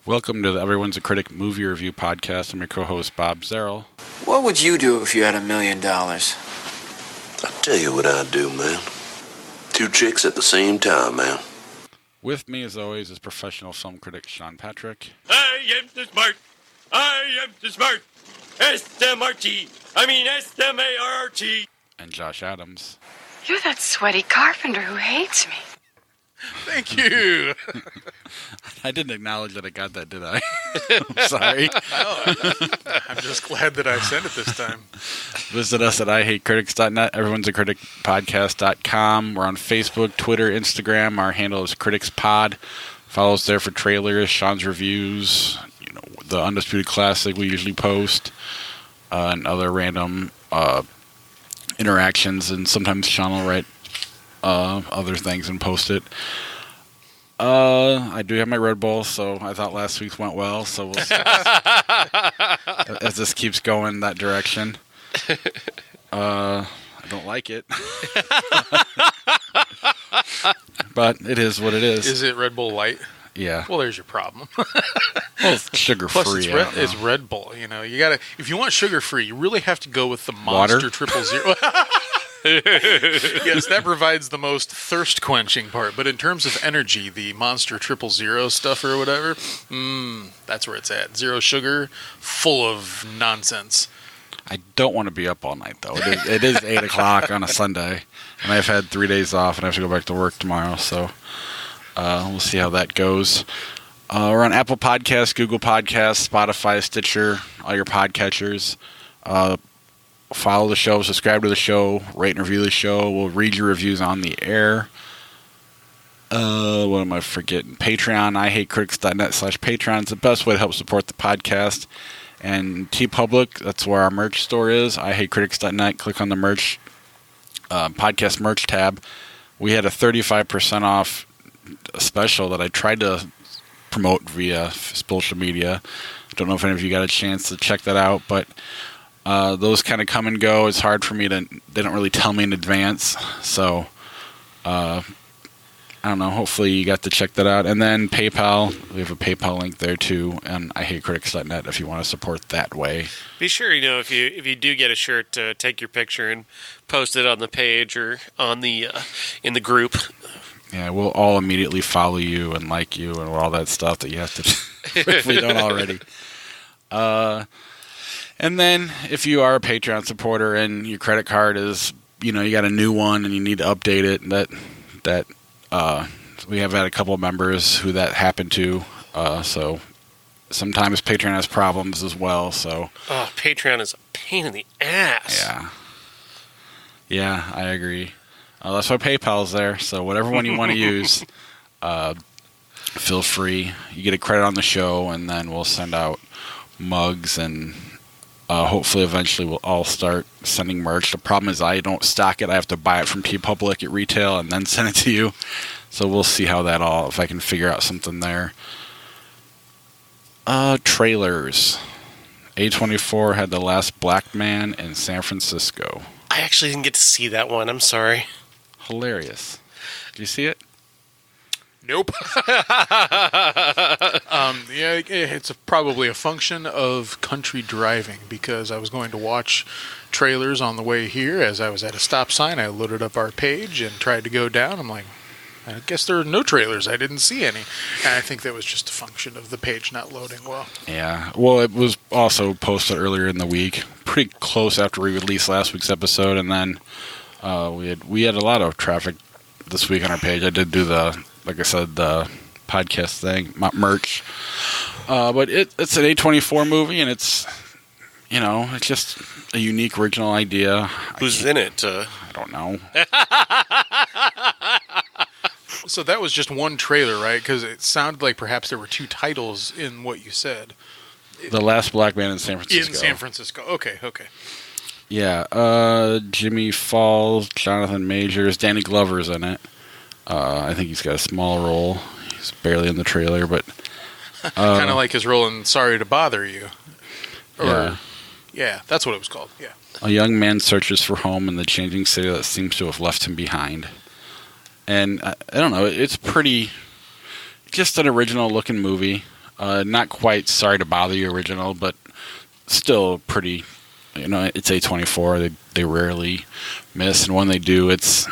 Welcome to the Everyone's a Critic movie review podcast. I'm your co-host, Bob Zerl. What would you do if you had $1 million? I'll tell you what I'd do, man. 2 chicks at the same time, man. With me, as always, is professional film critic Sean Patrick. I am the smart. I am the smart. S-M-R-T. I mean S-M-A-R-T. And Josh Adams. You're that sweaty carpenter who hates me. Thank you. I didn't acknowledge that I got that, did I? I'm sorry. No, I'm just glad that I sent it this time. Visit us at IHateCritics.net, everyone's a critic podcast.com. We're on Facebook, Twitter, Instagram. Our handle is CriticsPod. Follow us there for trailers, Sean's reviews, the Undisputed Classic we usually post, and other random interactions. And sometimes Sean will write other things and post it. I do have my Red Bull, so I thought last week's went well. So we'll see as this keeps going that direction. I don't like it, but it is what it is. Is it Red Bull Light? Yeah. Well, there's your problem. Well, it's sugar-free. Plus, it's Red Bull. You know, you gotta. If you want sugar-free, you really have to go with the Water? Monster Triple Zero. Yes, that provides the most thirst-quenching part. But in terms of energy, the Monster Triple Zero stuff or whatever, that's where it's at. Zero sugar, full of nonsense. I don't want to be up all night, though. It is 8 o'clock on a Sunday, and I've had 3 days off, and I have to go back to work tomorrow, so we'll see how that goes. We're on Apple Podcasts, Google Podcasts, Spotify, Stitcher, all your podcatchers. Follow the show, subscribe to the show, rate and review the show. We'll read your reviews on the air. What am I forgetting? Patreon, IHateCritics.net/Patreon is the best way to help support the podcast. And TeePublic, that's where our merch store is. IHateCritics.net. Click on the merch, podcast merch tab. We had a 35% off special that I tried to promote via social media. Don't know if any of you got a chance to check that out, but those kind of come and go. It's hard for me they don't really tell me in advance. So, I don't know. Hopefully you got to check that out. And then PayPal. We have a PayPal link there too. And IHateCritics.net if you want to support that way. Be sure, if you do get a shirt, to take your picture and post it on the page or on the in the group. Yeah, we'll all immediately follow you and like you and all that stuff that you have to if we don't already. And then if you are a Patreon supporter and your credit card is, you got a new one and you need to update it, that we have had a couple of members who that happened to. So sometimes Patreon has problems as well. So Patreon is a pain in the ass. Yeah, I agree. That's why PayPal's there. So whatever one you want to use, feel free. You get a credit on the show, and then we'll send out mugs, and hopefully eventually we'll all start sending merch. The problem is I don't stock it. I have to buy it from TeePublic at retail and then send it to you. So we'll see how if I can figure out something there. Trailers. A24 had The Last Black Man in San Francisco. I actually didn't get to see that one. I'm sorry. Hilarious. Did you see it? Nope. Yeah, it's probably a function of country driving, because I was going to watch trailers on the way here. As I was at a stop sign, I loaded up our page and tried to go down. I'm like, I guess there are no trailers. I didn't see any. And I think that was just a function of the page not loading well. Yeah. Well, it was also posted earlier in the week, pretty close after we released last week's episode, and then we had a lot of traffic this week on our page. I did do like I said, the podcast thing, merch. But it's an A24 movie, and it's just a unique, original idea. Who's in it? I don't know. So that was just one trailer, right? Because it sounded like perhaps there were 2 titles in what you said. The Last Black Man in San Francisco. In San Francisco. Okay. Yeah. Jimmy Falls, Jonathan Majors, Danny Glover's in it. I think he's got a small role. He's barely in the trailer, but kind of like his role in Sorry to Bother You. Yeah, that's what it was called. Yeah. A young man searches for home in the changing city that seems to have left him behind. And I don't know, it's pretty, just an original looking movie. Not quite Sorry to Bother You original, but still pretty. It's A24. They rarely miss, and when they do, it's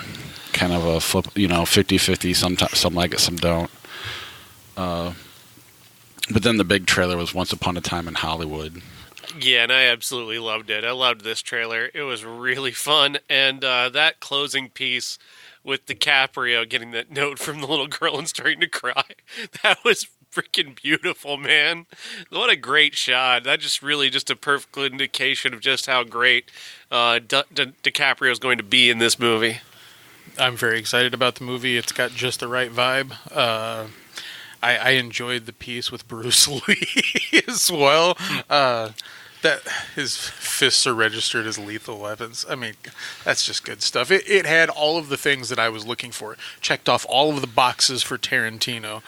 kind of a flip. 50-50. Sometimes some like it, some don't. But then the big trailer was Once Upon a Time in Hollywood. Yeah, and I absolutely loved it. I loved this trailer. It was really fun, and that closing piece with DiCaprio getting that note from the little girl and starting to cry, that was freaking beautiful, man. What a great shot. That just really just a perfect indication of just how great DiCaprio is going to be in this movie. I'm very excited about the movie. It's got just the right vibe. I enjoyed the piece with Bruce Lee as well. That his fists are registered as lethal weapons. I mean, that's just good stuff. It had all of the things that I was looking for. Checked off all of the boxes for Tarantino.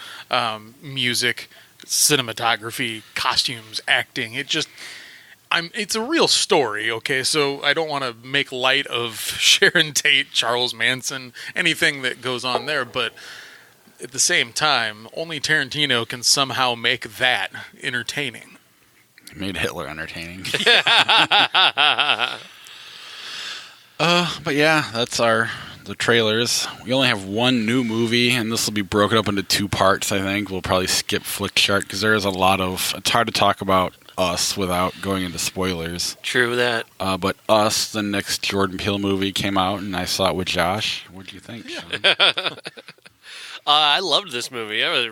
Music, cinematography, costumes, acting. It's a real story, okay? So I don't want to make light of Sharon Tate, Charles Manson, anything that goes on there, but at the same time, only Tarantino can somehow make that entertaining. Made Hitler entertaining. But yeah, that's the trailers. We only have one new movie, and this will be broken up into two parts, I think. We'll probably skip Flick Shark, because there is a lot of... It's hard to talk about Us without going into spoilers. True that. But Us, the next Jordan Peele movie, came out, and I saw it with Josh. What'd you think, Sean? I loved this movie. It was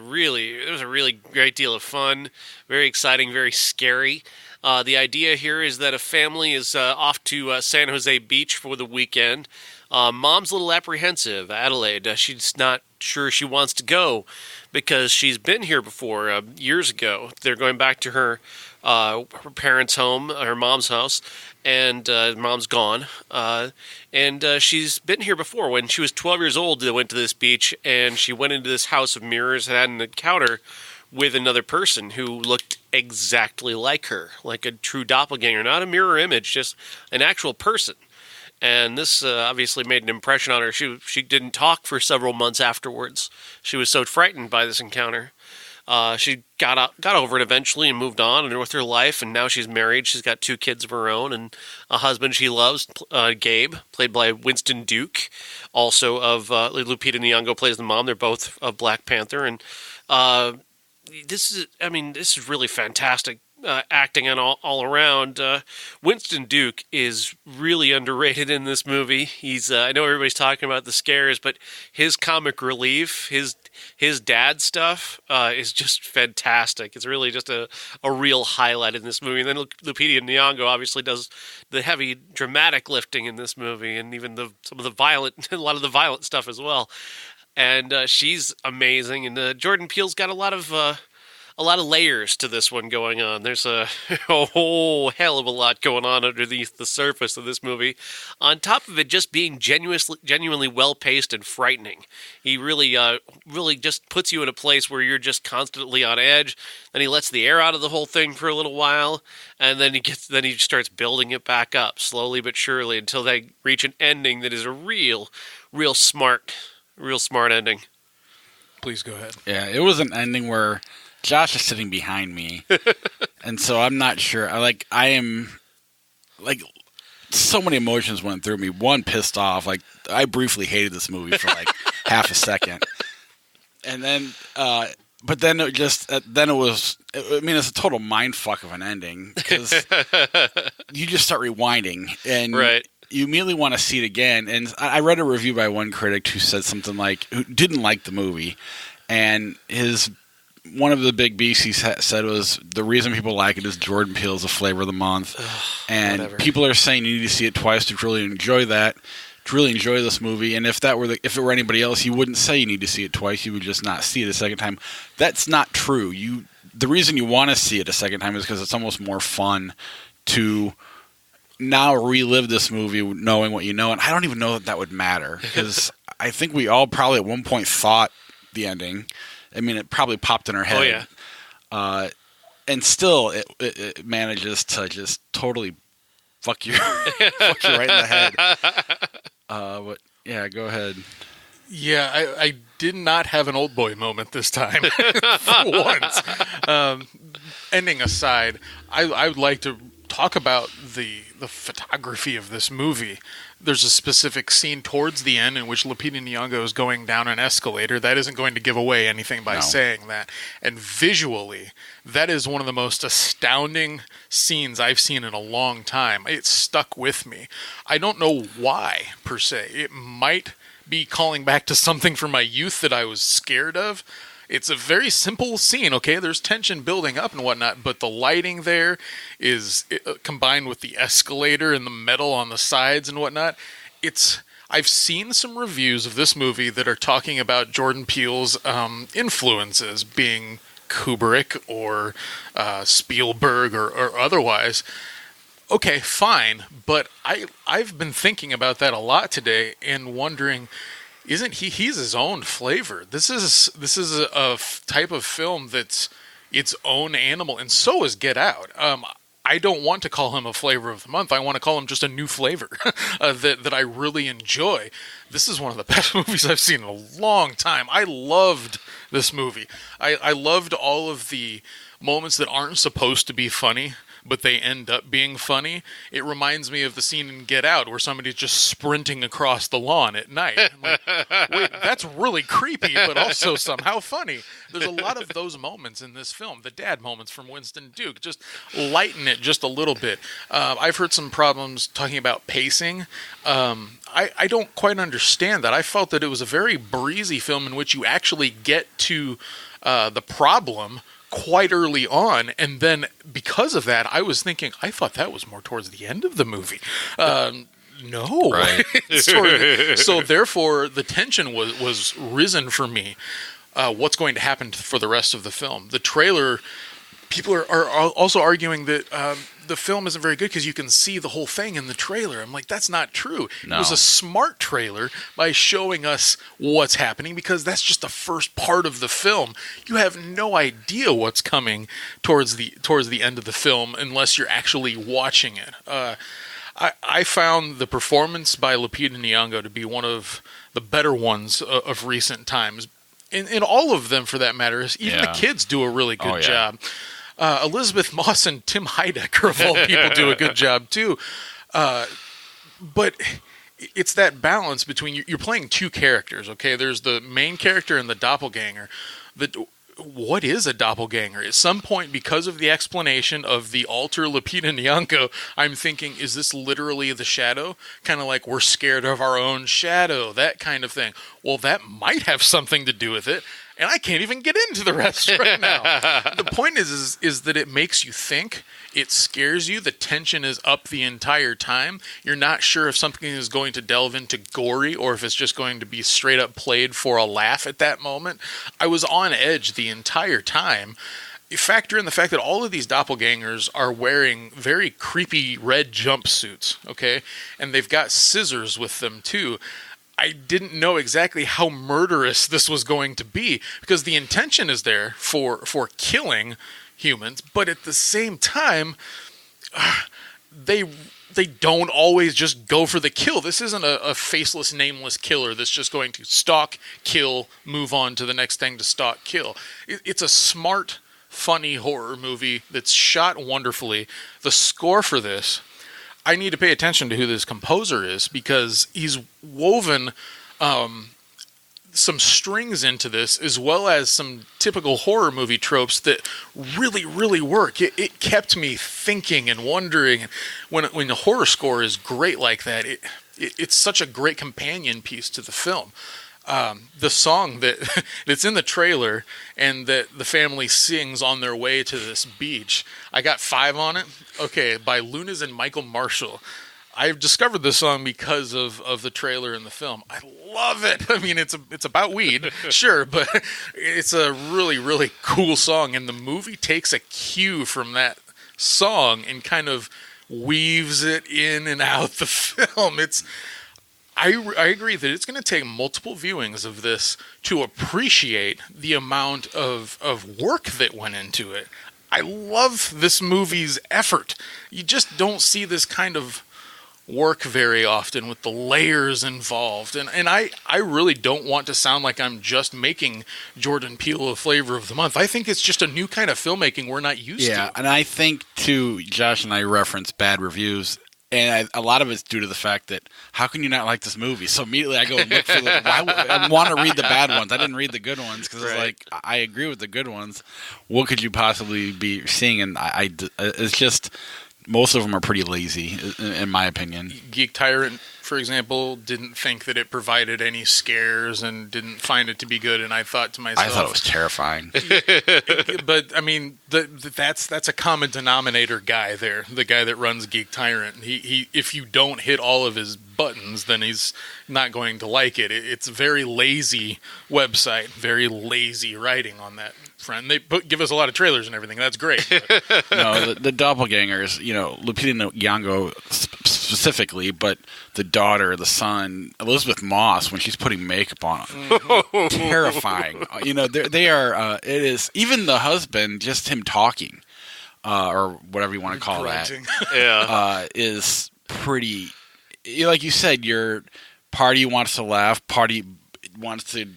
a really great deal of fun, very exciting, very scary. The idea here is that a family is off to San Jose Beach for the weekend. Mom's a little apprehensive, Adelaide. She's not sure she wants to go because she's been here before years ago. They're going back to her parents' home, her mom's house, and mom's gone. And she's been here before. When she was 12 years old, they went to this beach, and she went into this house of mirrors and had an encounter with another person who looked exactly like her, like a true doppelganger, not a mirror image, just an actual person. And this obviously made an impression on her. She didn't talk for several months afterwards. She was so frightened by this encounter. She got over it eventually and moved on with her life, and now she's married. She's got 2 kids of her own and a husband she loves, Gabe, played by Winston Duke, also of Lupita Nyong'o plays the mom. They're both of Black Panther, and this is really fantastic acting and all around. Winston Duke is really underrated in this movie. He's I know everybody's talking about the scares, but his comic relief, his dad stuff is just fantastic. It's really just a real highlight in this movie. And then Lupita Nyong'o obviously does the heavy dramatic lifting in this movie, and even a lot of the violent stuff as well. And she's amazing. And Jordan Peele's got a lot of layers to this one going on. There's a whole hell of a lot going on underneath the surface of this movie. On top of it just being genuinely well-paced and frightening. He really just puts you in a place where you're just constantly on edge. Then he lets the air out of the whole thing for a little while, and then he starts building it back up slowly but surely until they reach an ending that is a real smart ending. Please go ahead. Yeah, it was an ending where Josh is sitting behind me, and so I'm not sure. I am so many emotions went through me. One, pissed off. I briefly hated this movie for half a second, and then, but then it was. I mean, it's a total mind fuck of an ending because you just start rewinding, and right. You immediately want to see it again. And I read a review by one critic who said something who didn't like the movie, and one of the big beefs he said was the reason people like it is Jordan Peele is the flavor of the month. And whatever. People are saying you need to see it twice to really enjoy this movie. And if it were anybody else, you wouldn't say you need to see it twice. You would just not see it a second time. That's not true. The reason you want to see it a second time is because it's almost more fun to now relive this movie knowing what you know. And I don't even know that would matter because I think we all probably at one point thought the ending. I mean, it probably popped in our head. Oh, yeah. And still, it manages to just totally fuck you right in the head. But, yeah, go ahead. Yeah, I did not have an old boy moment this time for once. Ending aside, I would like to talk about the photography of this movie. There's a specific scene towards the end in which Lupita Nyong'o is going down an escalator. That isn't going to give away anything by saying that. And visually, that is one of the most astounding scenes I've seen in a long time. It stuck with me. I don't know why, per se. It might be calling back to something from my youth that I was scared of. It's a very simple scene, okay? There's tension building up and whatnot, but the lighting there is combined with the escalator and the metal on the sides and whatnot. I've seen some reviews of this movie that are talking about Jordan Peele's influences being Kubrick or Spielberg or otherwise. Okay, fine, but I've been thinking about that a lot today and wondering, isn't he's his own flavor? This is a type of film that's its own animal, and so is Get Out. I don't want to call him a flavor of the month. I want to call him just a new flavor that I really enjoy. This is one of the best movies I've seen in a long time. I loved this movie. I loved all of the moments that aren't supposed to be funny, but they end up being funny. It reminds me of the scene in Get Out where somebody's just sprinting across the lawn at night. I'm like, wait, that's really creepy, but also somehow funny. There's a lot of those moments in this film. The dad moments from Winston Duke. Just lighten it just a little bit. I've heard some problems talking about pacing. I don't quite understand that. I felt that it was a very breezy film in which you actually get to the problem quite early on, and then because of that, I thought that was more towards the end of the movie. No. Right. So therefore, the tension was risen for me. What's going to happen for the rest of the film? The trailer, people are also arguing that the film isn't very good because you can see the whole thing in the trailer. I'm like, that's not true. No. It was a smart trailer by showing us what's happening, because that's just the first part of the film. You have no idea what's coming towards the end of the film unless you're actually watching it. I found the performance by Lupita Nyong'o to be one of the better ones of recent times. In all of them, for that matter. Even the kids do a really good job. Elizabeth Moss and Tim Heidecker, of all people, do a good job too. But it's that balance between, you're playing two characters, okay? There's the main character and the doppelganger. What is a doppelganger? At some point, because of the explanation of the alter Lupita Nyong'o, I'm thinking, is this literally the shadow? Kind of like we're scared of our own shadow, that kind of thing. Well, that might have something to do with it. And I can't even get into the rest right now. The point is that it makes you think. It scares you. The tension is up the entire time. You're not sure if something is going to delve into gory or if it's just going to be straight up played for a laugh at that moment. I was on edge the entire time. You factor in the fact that all of these doppelgangers are wearing very creepy red jumpsuits, okay? And they've got scissors with them too. I didn't know exactly how murderous this was going to be, because the intention is there for killing humans, but at the same time, they don't always just go for the kill. This isn't a faceless, nameless killer that's just going to stalk, kill, move on to the next thing to stalk, kill. It's a smart, funny horror movie that's shot wonderfully. The score for this, I need to pay attention to who this composer is, because he's woven some strings into this, as well as some typical horror movie tropes that really, really work. It kept me thinking and wondering. When the horror score is great like that, it's such a great companion piece to the film. The song that's in the trailer and that the family sings on their way to this beach, I got 5 on it. Okay, by Lunas and Michael Marshall. I've discovered this song because of the trailer and the film. I love it. I mean, it's about weed, sure, but it's a really, really cool song, and the movie takes a cue from that song and kind of weaves it in and out the film. I agree that it's going to take multiple viewings of this to appreciate the amount of work that went into it. I love this movie's effort. You just don't see this kind of work very often with the layers involved. And I really don't want to sound like I'm just making Jordan Peele a flavor of the month. I think it's just a new kind of filmmaking we're not used to. Yeah, and I think, too, Josh and I referenced bad reviews, and a lot of it's due to the fact that, how can you not like this movie? So immediately I go and look for I want to read the bad ones. I didn't read the good ones, because it's like, I agree with the good ones. What could you possibly be seeing? And it's just... most of them are pretty lazy, in my opinion. Geek Tyrant, for example, didn't think that it provided any scares and didn't find it to be good. And I thought to myself, I thought it was terrifying. But I mean, that's a common denominator guy there. The guy that runs Geek Tyrant. He if you don't hit all of his buttons, then he's not going to like it. It's a very lazy website, very lazy writing on that front. They give us a lot of trailers and everything. That's great. No, the doppelgängers, Lupita Nyong'o specifically, but the daughter, the son, Elizabeth Moss, when she's putting makeup on them, terrifying. They are. It is even the husband, just him talking, or whatever you want to call Grunting. Yeah. is pretty. Like you said, your party wants to laugh. Party wants to.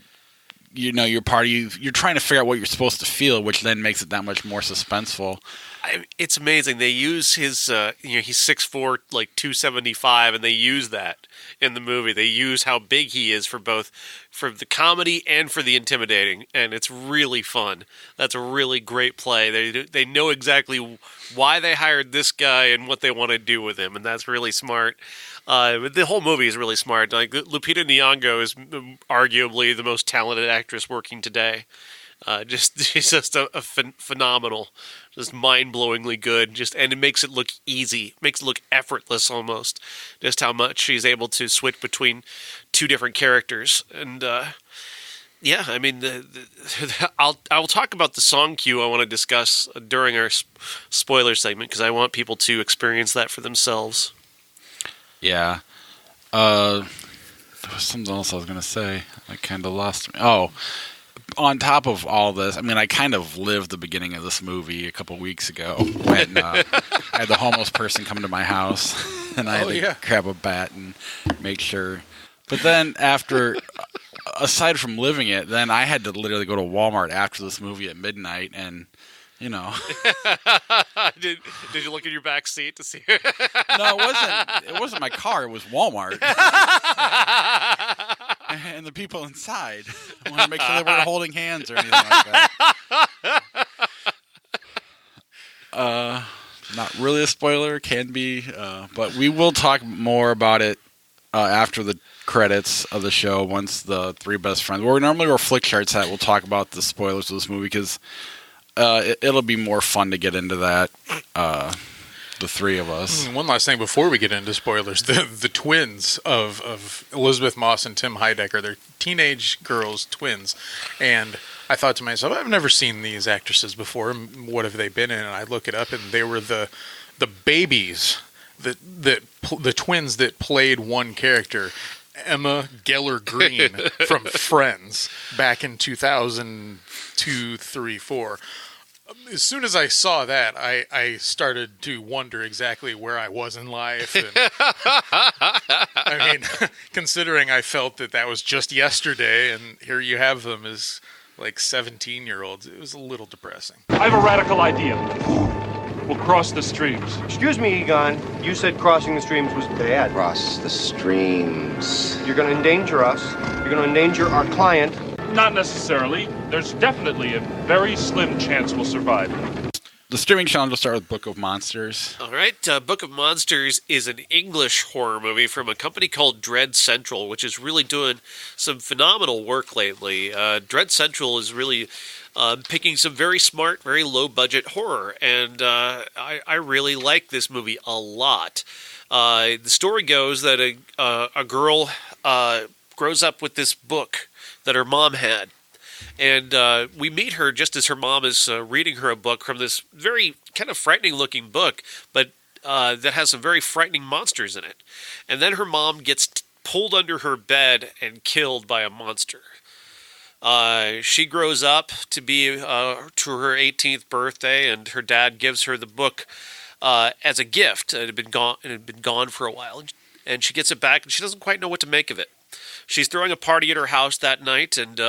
Your party. You're trying to figure out what you're supposed to feel, which then makes it that much more suspenseful. It's amazing. They use his, he's 6'4", like 275, and they use that in the movie. They use how big he is for the comedy and for the intimidating, and it's really fun. That's a really great play. They know exactly why they hired this guy and what they want to do with him, and that's really smart. The whole movie is really smart. Like, Lupita Nyong'o is arguably the most talented actress working today. She's just a phenomenal, just mind-blowingly good. And it makes it look easy, makes it look effortless almost. Just how much she's able to switch between two different characters, and yeah, I mean, I'll talk about the song cue I want to discuss during our spoiler segment, because I want people to experience that for themselves. Yeah. There was something else I was going to say. I kind of lost me. Oh, on top of all this, I mean, I kind of lived the beginning of this movie a couple weeks ago when I had the homeless person come to my house, and I had to grab a bat and make sure. But then after, aside from living it, then I had to literally go to Walmart after this movie at midnight, and Did you look in your back seat to see? No, it wasn't my car. It was Walmart. And the people inside. I wanted to make sure they weren't holding hands or anything like that. Not really a spoiler, can be, but we will talk more about it after the credits of the show. Once the three best friends, where normally we're flick charts at, we'll talk about the spoilers of this movie, because it'll be more fun to get into that. The three of us. One last thing before we get into spoilers: the twins of Elizabeth Moss and Tim Heidecker, they're teenage girls, twins, and I thought to myself, I've never seen these actresses before. What have they been in? And I look it up, and they were the babies, the twins that played one character, Emma Geller Green from Friends, back in 2002, 3, 4. As soon as I saw that, I started to wonder exactly where I was in life. And, I mean, considering I felt that was just yesterday, and here you have them as like 17-year-olds, it was a little depressing. I have a radical idea. We'll cross the streams. Excuse me, Egon. You said crossing the streams was bad. Cross the streams. You're going to endanger us. You're going to endanger our client. Not necessarily. There's definitely a very slim chance we'll survive. The streaming challenge will start with Book of Monsters. All right. Book of Monsters is an English horror movie from a company called Dread Central, which is really doing some phenomenal work lately. Dread Central is really picking some very smart, very low-budget horror, and I really like this movie a lot. The story goes that a girl grows up with this book that her mom had. And we meet her just as her mom is reading her a book from this very kind of frightening-looking book, but that has some very frightening monsters in it. And then her mom gets pulled under her bed and killed by a monster. She grows up to be to her 18th birthday, and her dad gives her the book as a gift. It had been gone for a while, and she gets it back, and she doesn't quite know what to make of it. She's throwing a party at her house that night, and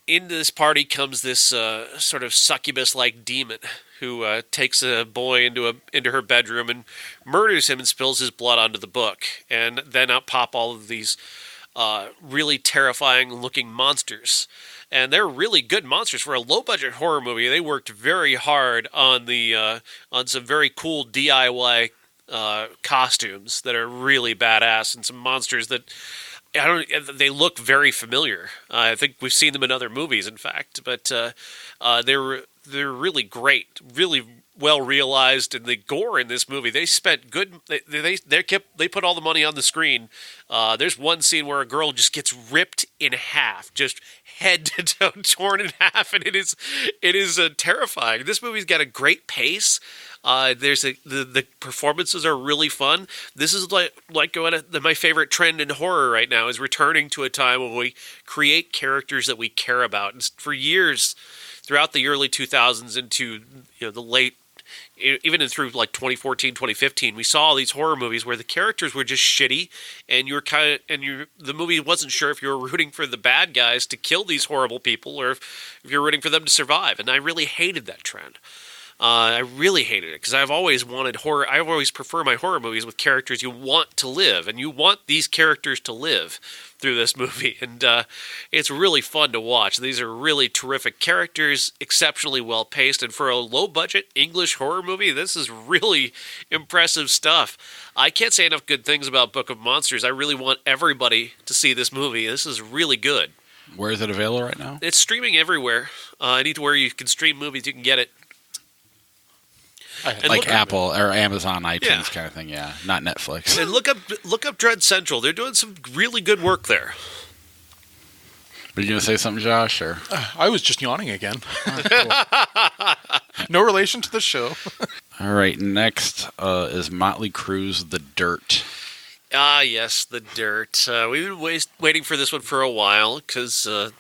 into this party comes this sort of succubus-like demon who takes a boy into her bedroom and murders him and spills his blood onto the book. And then out pop all of these really terrifying-looking monsters. And they're really good monsters. For a low-budget horror movie, they worked very hard on some very cool DIY costumes that are really badass, and some monsters that they look very familiar. I think we've seen them in other movies, in fact, but they're really great, really well realized. And the gore in this movie, they spent good. They put all the money on the screen. There's one scene where a girl just gets ripped in half, just head to toe torn in half, and it is terrifying. This movie's got a great pace. The performances are really fun. This is like my favorite trend in horror right now is returning to a time when we create characters that we care about. And for years, throughout the early 2000s into the late, even through like 2014, 2015, we saw all these horror movies where the characters were just shitty, and the movie wasn't sure if you were rooting for the bad guys to kill these horrible people or if you're rooting for them to survive. And I really hated that trend. I really hated it because I've always wanted horror. I always prefer my horror movies with characters you want to live, and you want these characters to live through this movie, and it's really fun to watch. These are really terrific characters, exceptionally well paced, and for a low budget English horror movie, this is really impressive stuff. I can't say enough good things about Book of Monsters. I really want everybody to see this movie. This is really good. Where is it available right now? It's streaming everywhere. Anywhere you can stream movies, you can get it. Like Apple or Amazon, iTunes kind of thing, yeah. Not Netflix. And look up Dread Central. They're doing some really good work there. Were you going to say something, Josh? Or I was just yawning again. Cool. No relation to the show. All right, next is Mötley Crüe's The Dirt. Ah, yes, The Dirt. We've been waiting for this one for a while because I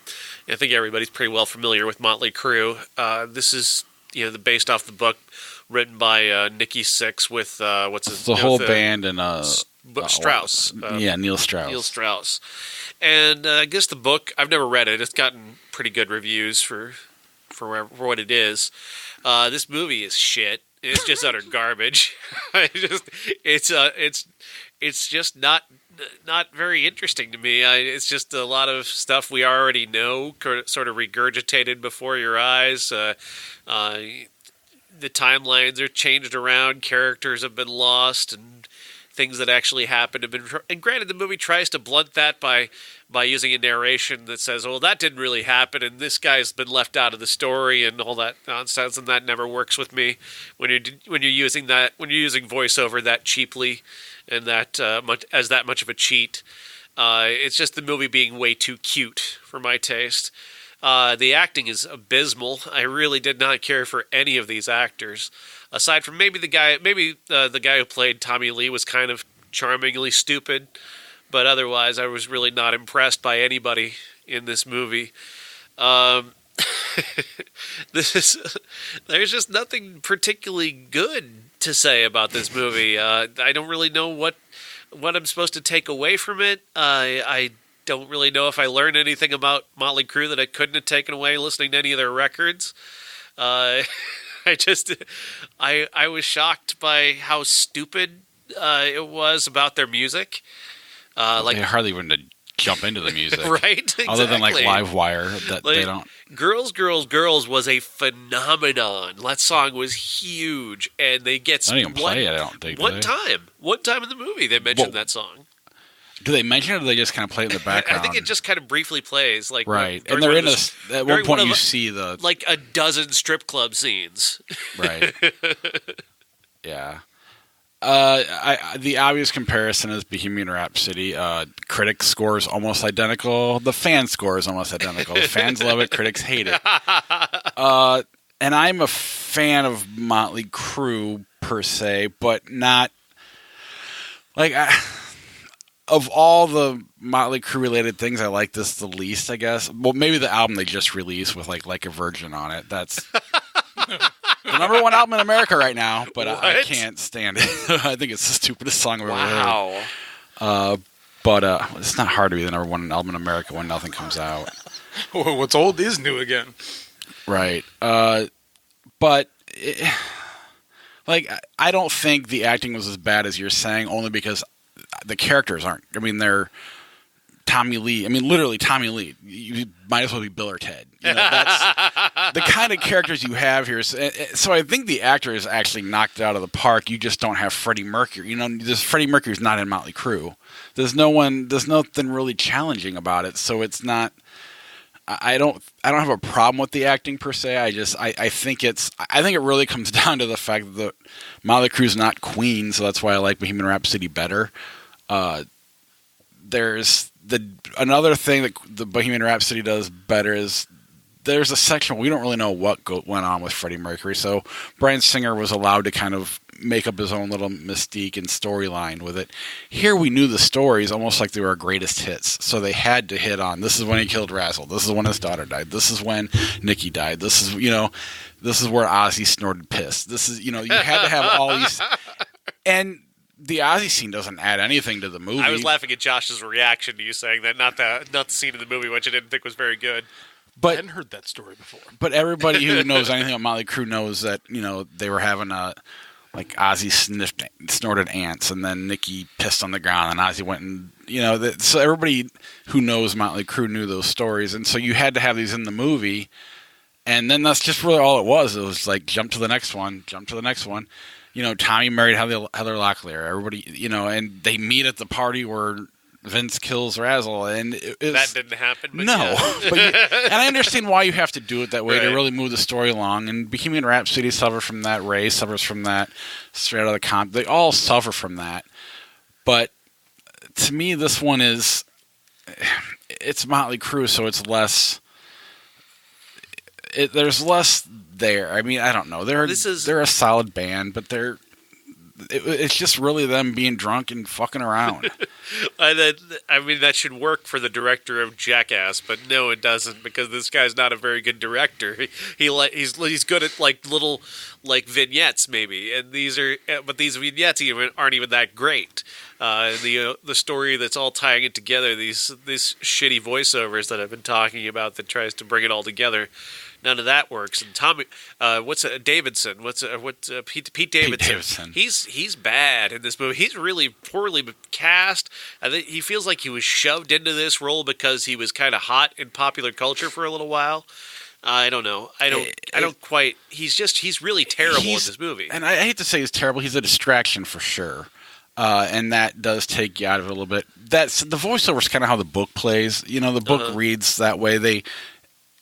think everybody's pretty well familiar with Mötley Crüe. This is based off the book written by Nikki Sixx with the whole band and Strauss. Neil Strauss. Neil Strauss. And I guess the book, I've never read it. It's gotten pretty good reviews for what it is. This movie is shit. It's just utter garbage. It's just not very interesting to me. It's just a lot of stuff we already know, sort of regurgitated before your eyes. The timelines are changed around, characters have been lost, and things that actually happened have been. And granted, the movie tries to blunt that by using a narration that says, "Well, that didn't really happen, and this guy's been left out of the story," and all that nonsense. And that never works with me when you're using voiceover that cheaply and that much of a cheat. It's just the movie being way too cute for my taste. The acting is abysmal. I really did not care for any of these actors, aside from maybe the guy who played Tommy Lee was kind of charmingly stupid, but otherwise I was really not impressed by anybody in this movie. There's just nothing particularly good to say about this movie. I don't really know what I'm supposed to take away from it. I don't really know if I learned anything about Mötley Crüe that I couldn't have taken away listening to any of their records. I was shocked by how stupid it was about their music. They hardly even to jump into the music, right? Exactly. Other than like Livewire, they don't. Girls, Girls, Girls was a phenomenon. That song was huge, and they get I don't even play it. I don't think one time in the movie they mentioned that song. Do they mention it, or do they just kind of play it in the background? I think it just kind of briefly plays, like right. And they're in at one point you see like a dozen strip club scenes, right? Yeah. The obvious comparison is Bohemian Rhapsody. Critic scores almost identical. The fan score is almost identical. The fans love it. Critics hate it. And I'm a fan of Mötley Crüe per se, but not like of all the Mötley Crüe related things, I like this the least, I guess. Well, maybe the album they just released with like a Virgin on it. That's the number one album in America right now, but I What? can't stand it. I think it's the stupidest song I've ever Wow. heard. But it's not hard to be the number one album in America when nothing comes out. What's old is new again. Right. But I don't think the acting was as bad as you're saying, only because the characters aren't. I mean, they're Tommy Lee. I mean, literally Tommy Lee. You might as well be Bill or Ted. You know, that's the kind of characters you have here. So I think the actor is actually knocked it out of the park. You just don't have Freddie Mercury. You know, Freddie Mercury's not in Mötley Crüe. There's nothing really challenging about it. So it's not. I don't have a problem with the acting per se. I think it really comes down to the fact that Mötley Crüe's not Queen, so that's why I like Bohemian Rhapsody better. There's another thing that the Bohemian Rhapsody does better is there's a section where we don't really know what went on with Freddie Mercury. So Bryan Singer was allowed to kind of make up his own little mystique and storyline with it. Here we knew the stories almost like they were greatest hits. So they had to hit on, this is when he killed Razzle. This is when his daughter died. This is when Nicky died. This is where Ozzy snorted piss. This is, you had to have all these. And the Ozzy scene doesn't add anything to the movie. I was laughing at Josh's reaction to you saying that, not the scene in the movie, which I didn't think was very good. I hadn't heard that story before. But everybody who knows anything about Mötley Crüe knows that, they were having Ozzy snorted ants, and then Nicky pissed on the ground, and Ozzy went and, so everybody who knows Mötley Crüe knew those stories, and so you had to have these in the movie, and then that's just really all it was. It was like, jump to the next one. Tommy married Heather Locklear. Everybody, and they meet at the party where Vince kills Razzle, and that didn't happen. But no, yeah. and I understand why you have to do it that way to Right. really move the story along. And Bohemian Rhapsody suffers from that. Ray suffers from that. Straight out of the comp, they all suffer from that. But to me, this one it's Mötley Crüe, so it's less. There's less there. I mean, I don't know. They're a solid band, but it's just really them being drunk and fucking around. I mean, that should work for the director of Jackass, but no, it doesn't, because this guy's not a very good director. He's good at little vignettes maybe, and these vignettes aren't even that great. The story that's all tying it together, these shitty voiceovers that I've been talking about that tries to bring it all together. None of that works. And Tommy, Davidson? Pete Davidson? He's bad in this movie. He's really poorly cast. I think he feels like he was shoved into this role because he was kind of hot in popular culture for a little while. I don't know. I don't quite. He's really terrible in this movie. And I hate to say he's terrible. He's a distraction for sure. And that does take you out of it a little bit. The voiceover is kind of how the book plays. The book reads that way.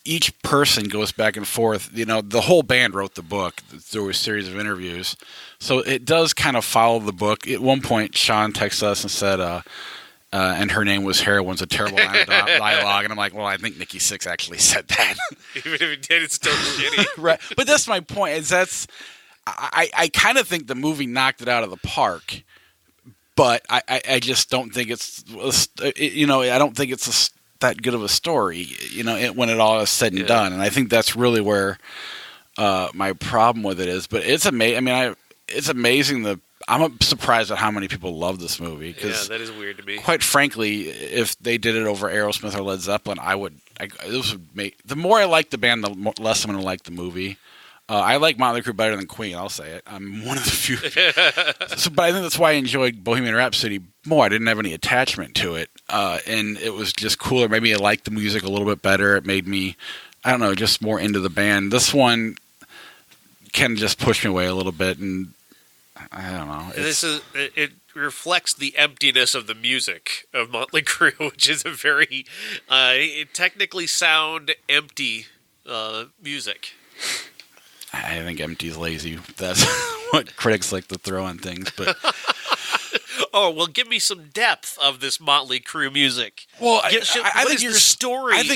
Each person goes back and forth. The whole band wrote the book through a series of interviews. So it does kind of follow the book. At one point, Sean texted us and said, and her name was Heroine's a terrible line of dialogue. And I'm like, well, I think Nikki Sixx actually said that. Even if he did, it's still shitty. Right. But that's my point. I kind of think the movie knocked it out of the park. But I just don't think it's, I don't think it's that good of a story, when it all is said and done. And I think that's really where my problem with it is. But it's amazing. I mean, it's amazing. I'm surprised at how many people love this movie. Cause that is weird to me. Quite frankly, if they did it over Aerosmith or Led Zeppelin, the more I like the band, the less I'm going to like the movie. I like Mötley Crüe better than Queen. I'll say it. I'm one of the few. But I think that's why I enjoyed Bohemian Rhapsody more. I didn't have any attachment to it, and it was just cooler. Maybe I liked the music a little bit better. It made me, I don't know, just more into the band. This one can just push me away a little bit, and I don't know. It reflects the emptiness of the music of Mötley Crüe, which is a very technically sound, empty music. I think empty's lazy. That's what critics like to throw on things. But oh, well, give me some depth of this Mötley Crüe music. Well, I think the story of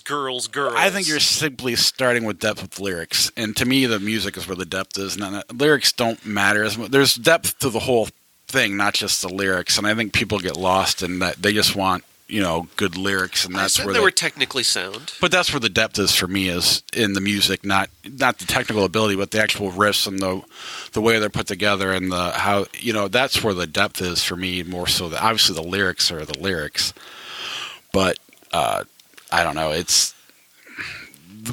girls. I think you're simply starting with depth with lyrics, and to me, the music is where the depth is. Lyrics don't matter as much. There's depth to the whole thing, not just the lyrics. And I think people get lost in that. They just want good lyrics, and that's where they were technically sound. But that's where the depth is for me, is in the music, not the technical ability, but the actual riffs and the way they're put together, and the how that's where the depth is for me, more so. Obviously the lyrics are the lyrics, but I don't know. It's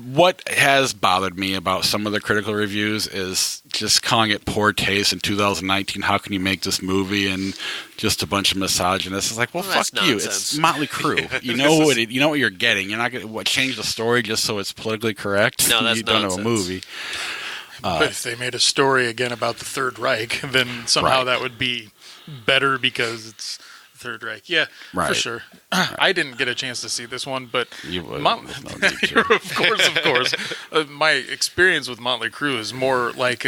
what has bothered me about some of the critical reviews is just calling it poor taste in 2019. How can you make this movie and just a bunch of misogynists? It's like, well fuck you. It's Mötley Crüe. You know what you're getting. You're not going to change the story just so it's politically correct. No, that's you don't have a movie. But if they made a story again about the Third Reich, then somehow that would be better because it's Third Reich. Yeah, for sure. I didn't get a chance to see this one, but you would. Of course. My experience with Mötley Crüe is more like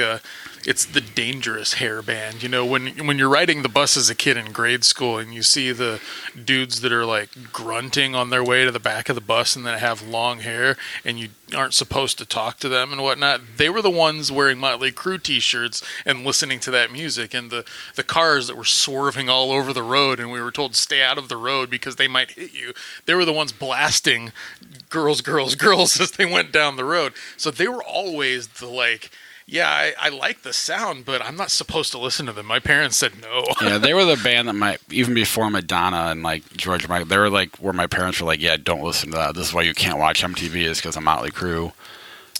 it's the dangerous hair band. When you're riding the bus as a kid in grade school and you see the dudes that are like grunting on their way to the back of the bus and then have long hair and you aren't supposed to talk to them and whatnot, they were the ones wearing Mötley Crüe t-shirts and listening to that music, and the cars that were swerving all over the road and we were told to stay out of the road because they might hit you, they were the ones blasting girls as they went down the road. So they were always the I like the sound, but I'm not supposed to listen to them. My parents said no. Yeah, they were the band that even before Madonna and George Michael, they were where my parents were like, yeah, don't listen to that. This is why you can't watch MTV, is because of Mötley Crüe.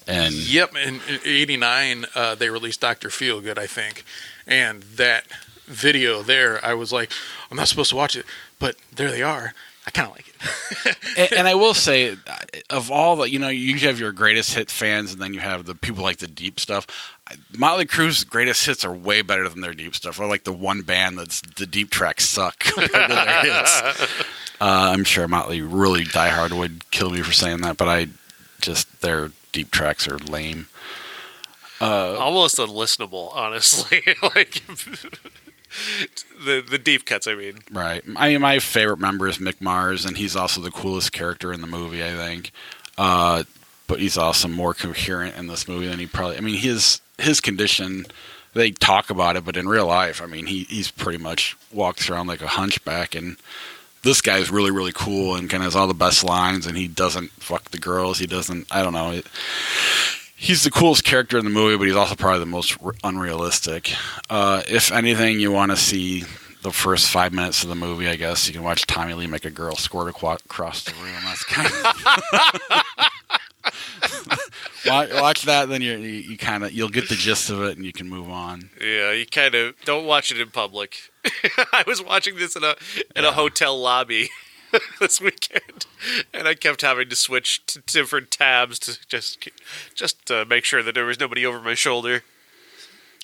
And yep, in '89 they released Dr. Feelgood, I think, and that video there, I was like, I'm not supposed to watch it, but there they are. I kind of like it. and I will say, of all the, you have your greatest hit fans, and then you have the people like the deep stuff. Mötley Crüe's greatest hits are way better than their deep stuff. Or like the one band that's the deep tracks suck compared to their hits. I'm sure Mötley really diehard would kill me for saying that, but their deep tracks are lame. Almost unlistenable, honestly. The deep cuts, I mean. Right. My favorite member is Mick Mars, and he's also the coolest character in the movie, I think. But he's also more coherent in this movie than he probably... I mean, his condition, they talk about it, but in real life, I mean, he's pretty much walks around like a hunchback, and this guy's really, really cool and kind of has all the best lines, and he doesn't fuck the girls. He doesn't... I don't know. He's the coolest character in the movie, but he's also probably the most unrealistic. If anything, you want to see the first 5 minutes of the movie, I guess you can watch Tommy Lee make a girl squirt across the room. That's kind of watch that, then you'll get the gist of it, and you can move on. Yeah, you kind of don't watch it in public. I was watching this in a hotel lobby this weekend, and I kept having to switch to different tabs to just to make sure that there was nobody over my shoulder.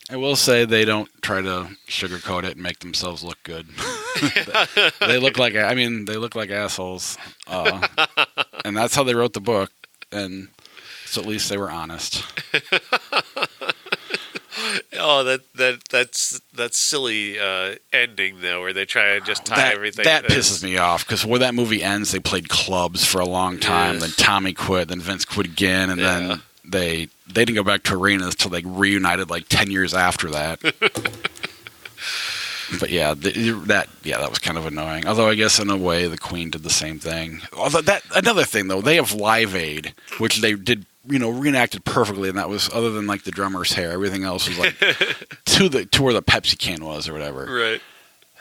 I will say they don't try to sugarcoat it and make themselves look good. They look like assholes, and that's how they wrote the book. And so at least they were honest. Oh, that's silly ending though, where they try and just tie everything. That pisses me off, because where that movie ends, they played clubs for a long time. Then Tommy quit, then Vince quit again, and then they didn't go back to arenas until they reunited 10 years after that. But that was kind of annoying. Although I guess in a way the Queen did the same thing. Although another thing though, they have Live Aid, which they did reenacted perfectly, and that was, other than the drummer's hair, everything else was to where the Pepsi can was or whatever. Right.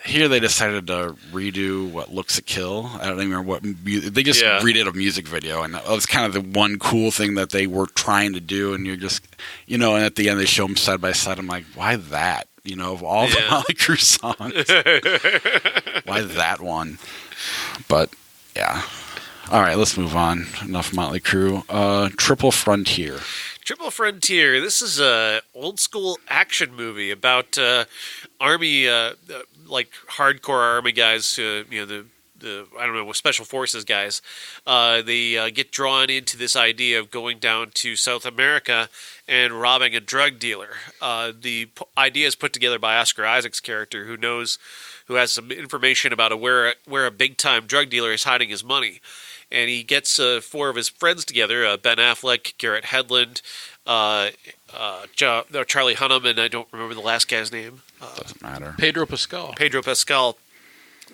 Here they decided to redo what Looks to Kill. I don't even remember what they just redid a music video, and that was kind of the one cool thing that they were trying to do. And you're just and at the end they show them side by side. I'm like, why that? Of all the Mötley Crüe songs, why that one? But yeah. All right, let's move on. Enough Mötley Crüe. Triple Frontier. Triple Frontier. This is a old school action movie about army, hardcore army guys. The I don't know, special forces guys. They get drawn into this idea of going down to South America and robbing a drug dealer. The idea is put together by Oscar Isaac's character, who has some information about where a big time drug dealer is hiding his money. And he gets 4 of his friends together, Ben Affleck, Garrett Hedlund, Charlie Hunnam, and I don't remember the last guy's name. Doesn't matter. Pedro Pascal.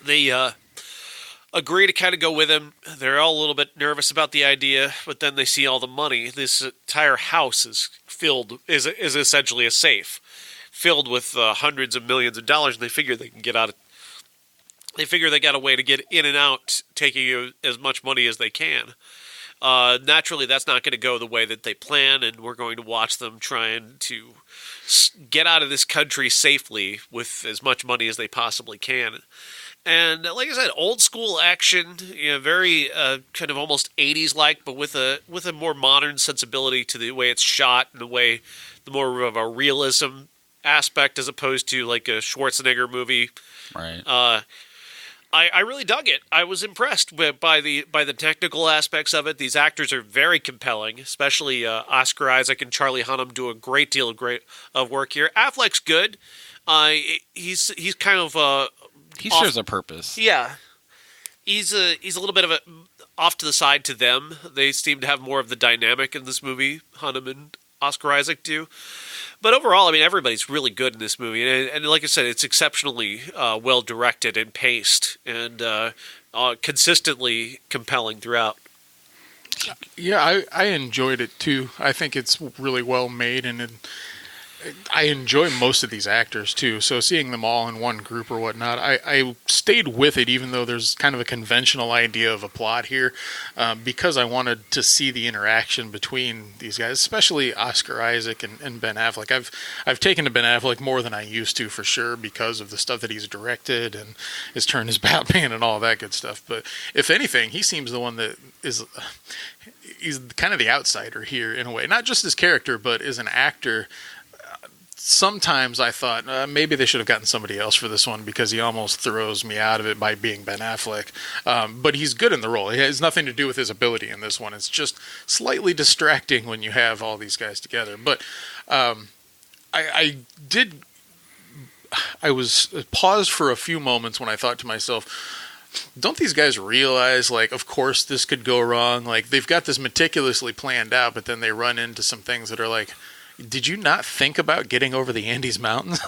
They agree to kind of go with him. They're all a little bit nervous about the idea, but then they see all the money. This entire house is is essentially a safe, filled with hundreds of millions of dollars, and they figure they can get out of. They figure they got a way to get in and out, taking as much money as they can. Naturally, that's not going to go the way that they plan, and we're going to watch them trying to get out of this country safely with as much money as they possibly can. And like I said, old school action, very kind of almost 80s-like, but with a more modern sensibility to the way it's shot and the more of a realism aspect as opposed to like a Schwarzenegger movie. Right. I really dug it. I was impressed by the technical aspects of it. These actors are very compelling, especially Oscar Isaac and Charlie Hunnam do a great deal of work here. Affleck's good. He's kind of he serves a purpose. Yeah, he's a little bit of a off to the side to them. They seem to have more of the dynamic in this movie. Hunnam and Oscar Isaac do. But overall, I mean, everybody's really good in this movie. And like I said, it's exceptionally well directed and paced and consistently compelling throughout. Yeah, I enjoyed it too. I think it's really well made, and I enjoy most of these actors too. So seeing them all in one group or whatnot, I stayed with it, even though there's kind of a conventional idea of a plot here, because I wanted to see the interaction between these guys, especially Oscar Isaac and Ben Affleck. I've taken to Ben Affleck more than I used to, for sure, because of the stuff that he's directed and his turn as Batman and all that good stuff. But if anything, he seems the one that he's kind of the outsider here in a way, not just his character, but as an actor. Sometimes I thought maybe they should have gotten somebody else for this one, because he almost throws me out of it by being Ben Affleck. But he's good in the role. It has nothing to do with his ability in this one. It's just slightly distracting when you have all these guys together. But I was paused for a few moments when I thought to myself, don't these guys realize, like, of course this could go wrong? Like, they've got this meticulously planned out, but then they run into some things that are like, did you not think about getting over the Andes Mountains?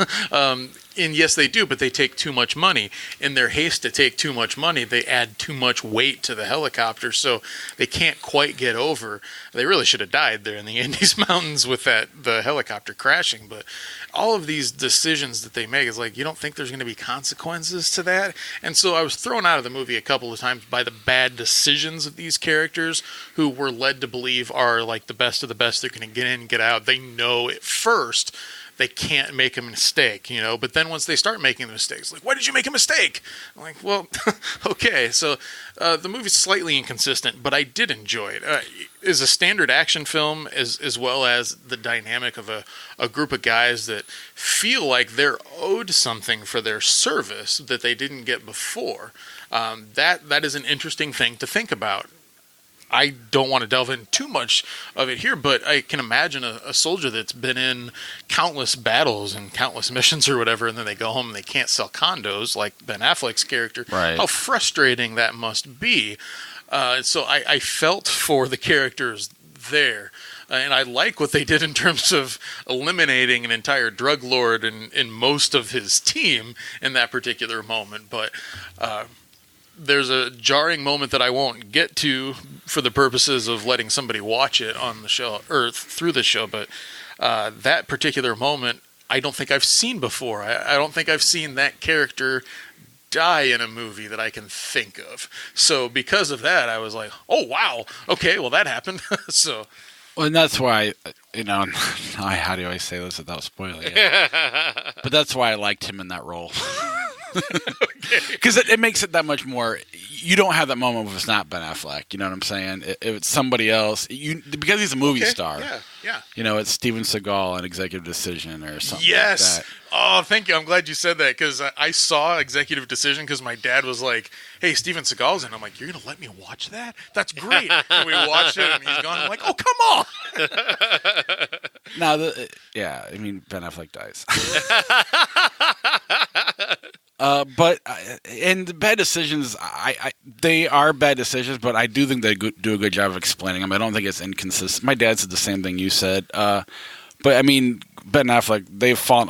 And yes, they do, but they take too much money. In their haste to take too much money, they add too much weight to the helicopter, so they can't quite get over. They really should have died there in the Andes Mountains with the helicopter crashing. But all of these decisions that they make is like, you don't think there's going to be consequences to that? And so I was thrown out of the movie a couple of times by the bad decisions of these characters, who we're led to believe are like the best of the best. They're going to get in and get out. They know at first they can't make a mistake, but then once they start making the mistakes, like, why did you make a mistake? I'm like, well, okay. So the movie's slightly inconsistent, but I did enjoy it. Is a standard action film, as well as the dynamic of a group of guys that feel like they're owed something for their service that they didn't get before. That is an interesting thing to think about. I don't want to delve in too much of it here, but I can imagine a soldier that's been in countless battles and countless missions or whatever, and then they go home and they can't sell condos like Ben Affleck's character. Right. How frustrating that must be. So I felt for the characters there. And I like what they did in terms of eliminating an entire drug lord and most of his team in that particular moment. But there's a jarring moment that I won't get to for the purposes of letting somebody watch it on the show or through the show. But that particular moment, I don't think I've seen before. I don't think I've seen that character die in a movie that I can think of. So because of that, I was like, oh, wow. Okay, well, that happened. So. Well, and that's why, how do I say this without spoiling it? But that's why I liked him in that role. Because it makes it that much more. You don't have that moment if it's not Ben Affleck. You know what I'm saying? If it's somebody else, because he's a movie star. Yeah. It's Steven Seagal in Executive Decision or something. Yes. Like that. Oh, thank you. I'm glad you said that, because I saw Executive Decision because my dad was like, "Hey, Steven Seagal's in." I'm like, "You're gonna let me watch that? That's great." And we watched it, and he's gone. I'm like, "Oh, come on." Now, Ben Affleck dies. But and the bad decisions, they are bad decisions, but I do think they do a good job of explaining them. I don't think it's inconsistent. My dad said the same thing you said. But I mean, Ben Affleck,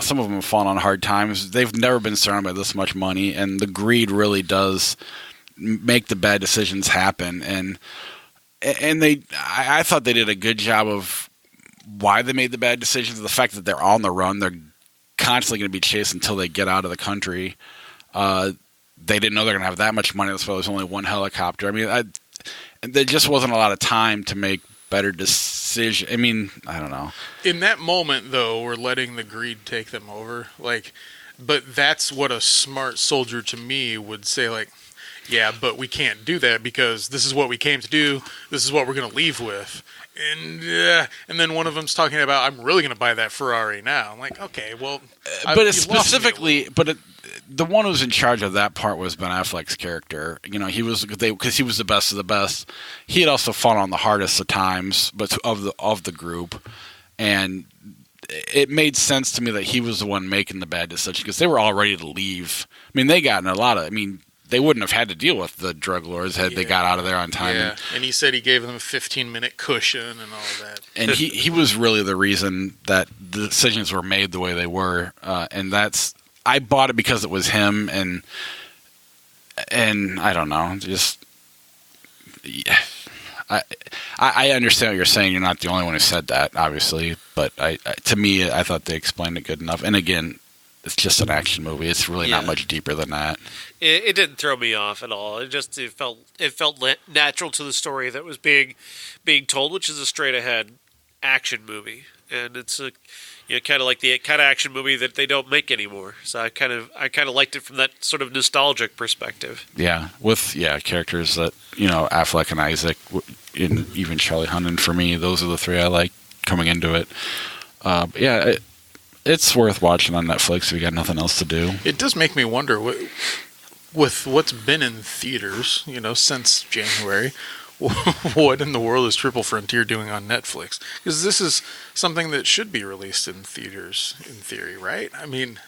some of them have fallen on hard times. They've never been surrounded by this much money, and the greed really does make the bad decisions happen. And I thought they did a good job of why they made the bad decisions. The fact that they're on the run, they're constantly going to be chased until they get out of the country. They didn't know they're going to have that much money. That's why there's only one helicopter. I mean, there just wasn't a lot of time to make better decisions. I mean, I don't know. In that moment, though, we're letting the greed take them over. But that's what a smart soldier to me would say, yeah, but we can't do that because this is what we came to do. This is what we're going to leave with. And then one of them's talking about, I'm really going to buy that Ferrari now. I'm like, okay, well, but it's specifically, the one who's in charge of that part was Ben Affleck's character. He was because he was the best of the best. He had also fought on the hardest of times, but of the group, and it made sense to me that he was the one making the bad decision because they were all ready to leave. I mean, they got in a lot of. I mean, they wouldn't have had to deal with the drug lords had they got out of there on time. Yeah, and he said he gave them a 15-minute cushion and all that. And he was really the reason that the decisions were made the way they were. And I bought it because it was him. And I don't know, just yeah. I understand what you're saying. You're not the only one who said that, obviously. But to me, I thought they explained it good enough. And again, it's just an action movie. It's really not much deeper than that. It didn't throw me off at all. It felt natural to the story that was being told, which is a straight ahead action movie, and it's kind of like the kind of action movie that they don't make anymore. So I kind of liked it from that sort of nostalgic perspective. Yeah, with characters that Affleck and Isaac, and even Charlie Hunnam. For me, those are the three I like coming into it. But yeah. It's worth watching on Netflix if you got nothing else to do. It does make me wonder, with what's been in theaters, since January, what in the world is Triple Frontier doing on Netflix? Because this is something that should be released in theaters, in theory, right? I mean,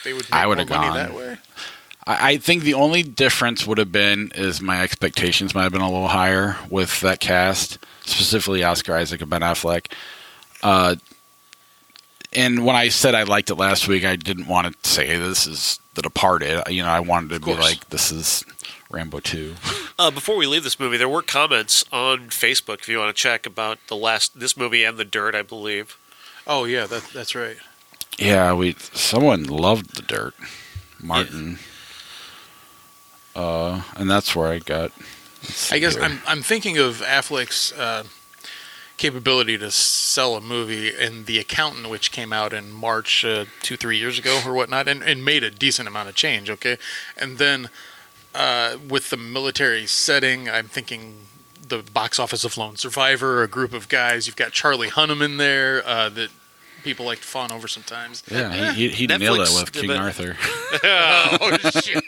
they would make more money that way. I think the only difference would have been is my expectations might have been a little higher with that cast, specifically Oscar Isaac and Ben Affleck. And when I said I liked it last week, I didn't want to say, hey, this is The Departed. I wanted to be like, this is Rambo 2. Before we leave this movie, there were comments on Facebook, if you want to check, about this movie and The Dirt, I believe. Oh, yeah, that's right. Yeah, someone loved The Dirt. Martin. Yeah. And that's where I got... I guess I'm thinking of Affleck's... capability to sell a movie, and The Accountant, which came out in March 2-3 years ago or whatnot, and made a decent amount of change, okay? And then with the military setting, I'm thinking the box office of Lone Survivor, a group of guys. You've got Charlie Hunnam in there that people like to fawn over sometimes. Yeah, he nailed it with King Arthur. Oh, shit.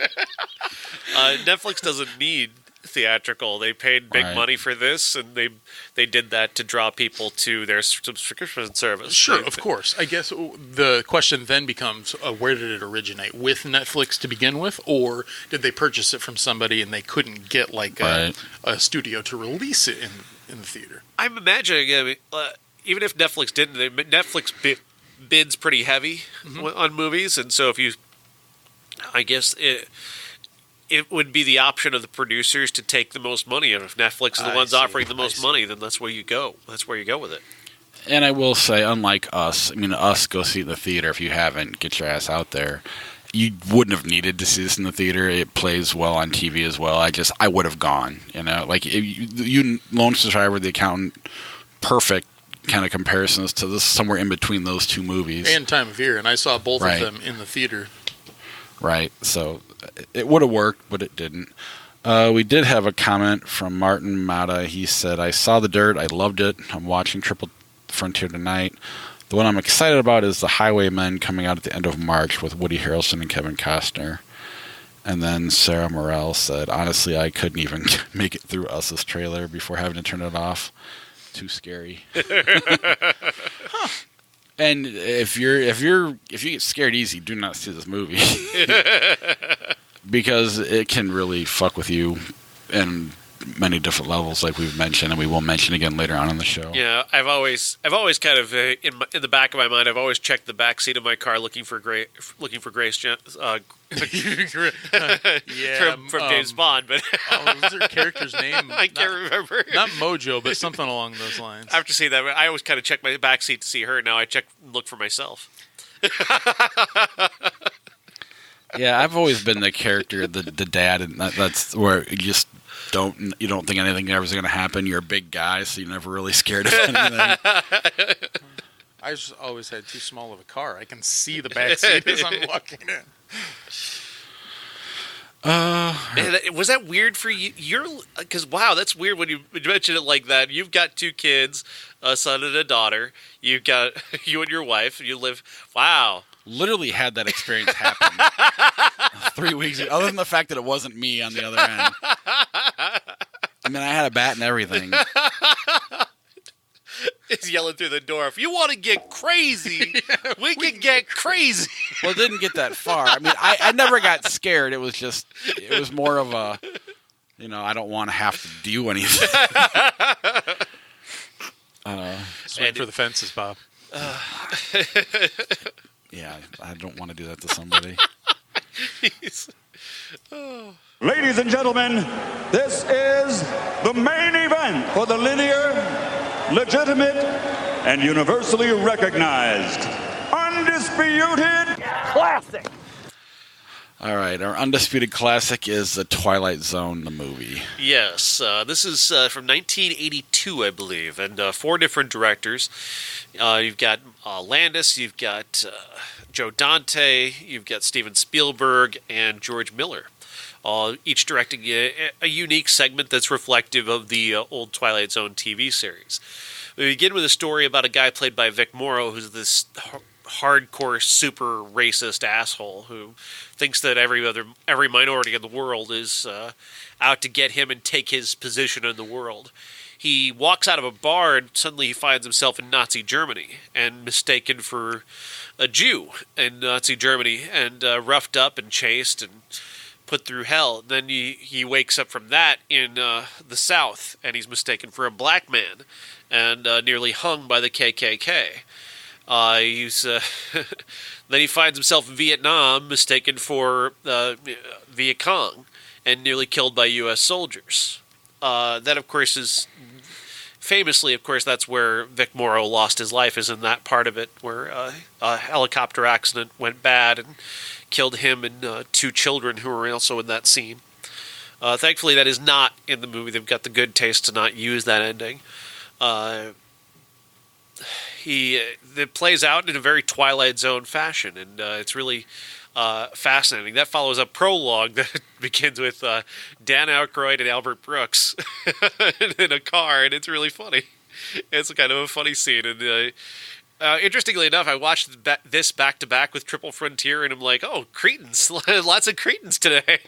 Netflix doesn't need theatrical. They paid big money for this, and they did that to draw people to their subscription service. Sure, of course. I guess the question then becomes, where did it originate? With Netflix to begin with, or did they purchase it from somebody and they couldn't get a studio to release it in the theater? I'm imagining, even if Netflix didn't, Netflix bids pretty heavy on movies, and so I guess it would be the option of the producers to take the most money, and if Netflix is the ones offering the most money, then that's where you go. That's where you go with it. And I will say, unlike Us, go see it in the theater. If you haven't, get your ass out there. You wouldn't have needed to see this in the theater. It plays well on TV as well. I would have gone. Lone Survivor, The Accountant, perfect kind of comparisons to this, somewhere in between those two movies. And time of year, and I saw both of them in the theater. Right, so it would have worked, but it didn't. We did have a comment from Martin Mata. He said, I saw The Dirt. I loved it. I'm watching Triple Frontier tonight. The one I'm excited about is The Highwaymen, coming out at the end of March with Woody Harrelson and Kevin Costner. And then Sarah Morrell said, honestly, I couldn't even make it through Us's trailer before having to turn it off. Too scary. And if you get scared easy, do not see this movie. Because it can really fuck with you. And many different levels, like we've mentioned, and we will mention again later on in the show. Yeah, I've always kind of in the back of my mind, I've always checked the back seat of my car looking for Grace from James Bond, but what's her character's name? I can't remember. Not Mojo, but something along those lines. After seeing that, I always kind of check my back seat to see her. Now I look for myself. Yeah, I've always been the character, the dad, and that's where you don't think anything ever is going to happen. You're a big guy, so you're never really scared of anything. I just always had too small of a car. I can see the back seat as I'm walking in. Was that weird for you? Because wow, that's weird when you mention it like that. You've got 2 kids, a son and a daughter. You've got you and your wife. You live. Wow. Literally had that experience happen 3 weeks ago. Other than the fact that it wasn't me on the other end. I mean, I had a bat and everything. He's yelling through the door. If you want to get crazy, we can get crazy. Well, it didn't get that far. I mean, I never got scared. It was more of a, I don't want to have to do anything. Swing for the fences, Bob. Yeah, I don't want to do that to somebody. Ladies and gentlemen, this is the main event for the linear, legitimate, and universally recognized Undisputed Classic. All right, our Undisputed Classic is the Twilight Zone, the movie. Yes, this is from 1982, I believe, and 4 different directors. You've got Landis, you've got Joe Dante, you've got Steven Spielberg, and George Miller, each directing a unique segment that's reflective of the old Twilight Zone TV series. We begin with a story about a guy played by Vic Morrow, who's this hardcore, super racist asshole who thinks that every minority in the world is out to get him and take his position in the world. He walks out of a bar and suddenly he finds himself in Nazi Germany and mistaken for a Jew in Nazi Germany and roughed up and chased and put through hell. Then he wakes up from that in the South and he's mistaken for a black man and nearly hung by the KKK. Then he finds himself in Vietnam, mistaken for Viet Cong, and nearly killed by U.S. soldiers. That, of course, is famously, of course, that's where Vic Morrow lost his life, is in that part of it where a helicopter accident went bad and killed him and 2 children who were also in that scene. Thankfully, that is not in the movie. They've got the good taste to not use that ending. It plays out in a very Twilight Zone fashion, and it's really fascinating. That follows a prologue that begins with Dan Aykroyd and Albert Brooks in a car, and it's really funny. It's kind of a funny scene, and interestingly enough, I watched this back-to-back with Triple Frontier, and I'm like, oh, Cretans, lots of Cretans today.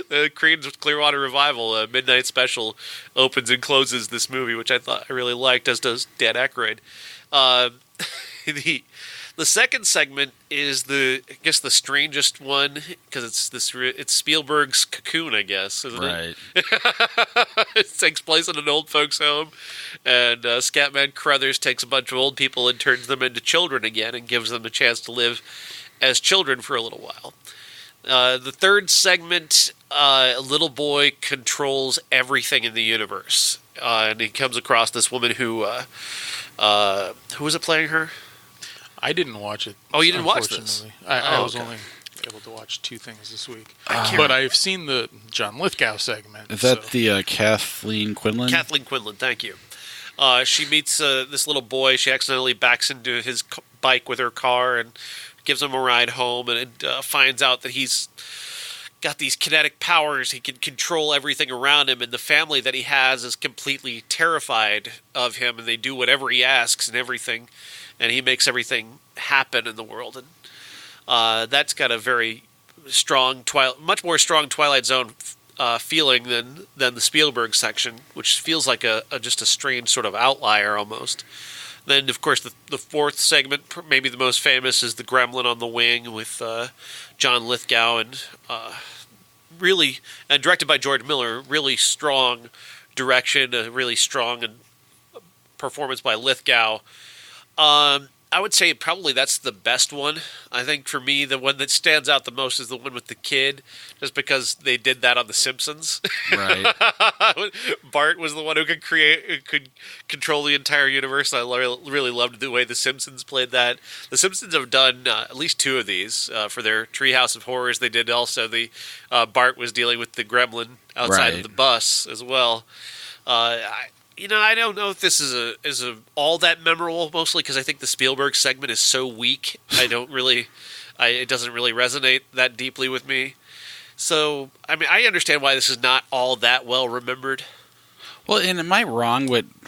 The Creedence Clearwater Revival midnight special opens and closes this movie, which I really liked, as does Dan Aykroyd. The second segment is I guess the strangest one, because it's Spielberg's Cocoon, I guess, isn't it? Right. It takes place in an old folks' home, and Scatman Crothers takes a bunch of old people and turns them into children again, and gives them a chance to live as children for a little while. The third segment, a little boy controls everything in the universe, and he comes across this woman who was it playing her? I didn't watch it. Oh, you didn't watch this? I was only able to watch 2 things this week. But I've seen the John Lithgow segment. Is that the Kathleen Quinlan? Kathleen Quinlan, thank you. She meets this little boy. She accidentally backs into his bike with her car and gives him a ride home, and finds out that he's got these kinetic powers. He can control everything around him, and the family that he has is completely terrified of him, and they do whatever he asks and everything, and he makes everything happen in the world. And that's got a very strong, much more strong Twilight Zone feeling than the Spielberg section, which feels like just a strange sort of outlier almost. Then, of course, the fourth segment, maybe the most famous, is the Gremlin on the Wing with John Lithgow and really, and directed by George Miller, really strong direction, a really strong performance by Lithgow. I would say probably that's the best one. I think for me, the one that stands out the most is the one with the kid, just because they did that on The Simpsons. Right. Bart was the one who could control the entire universe. I really loved the way The Simpsons played that. The Simpsons have done at least 2 of these for their Treehouse of Horrors. They did also the Bart was dealing with the gremlin outside of the bus as well. I don't know if this is all that memorable, mostly because I think the Spielberg segment is so weak. It doesn't really resonate that deeply with me. So, I mean, I understand why this is not all that well remembered. Well, and am I wrong?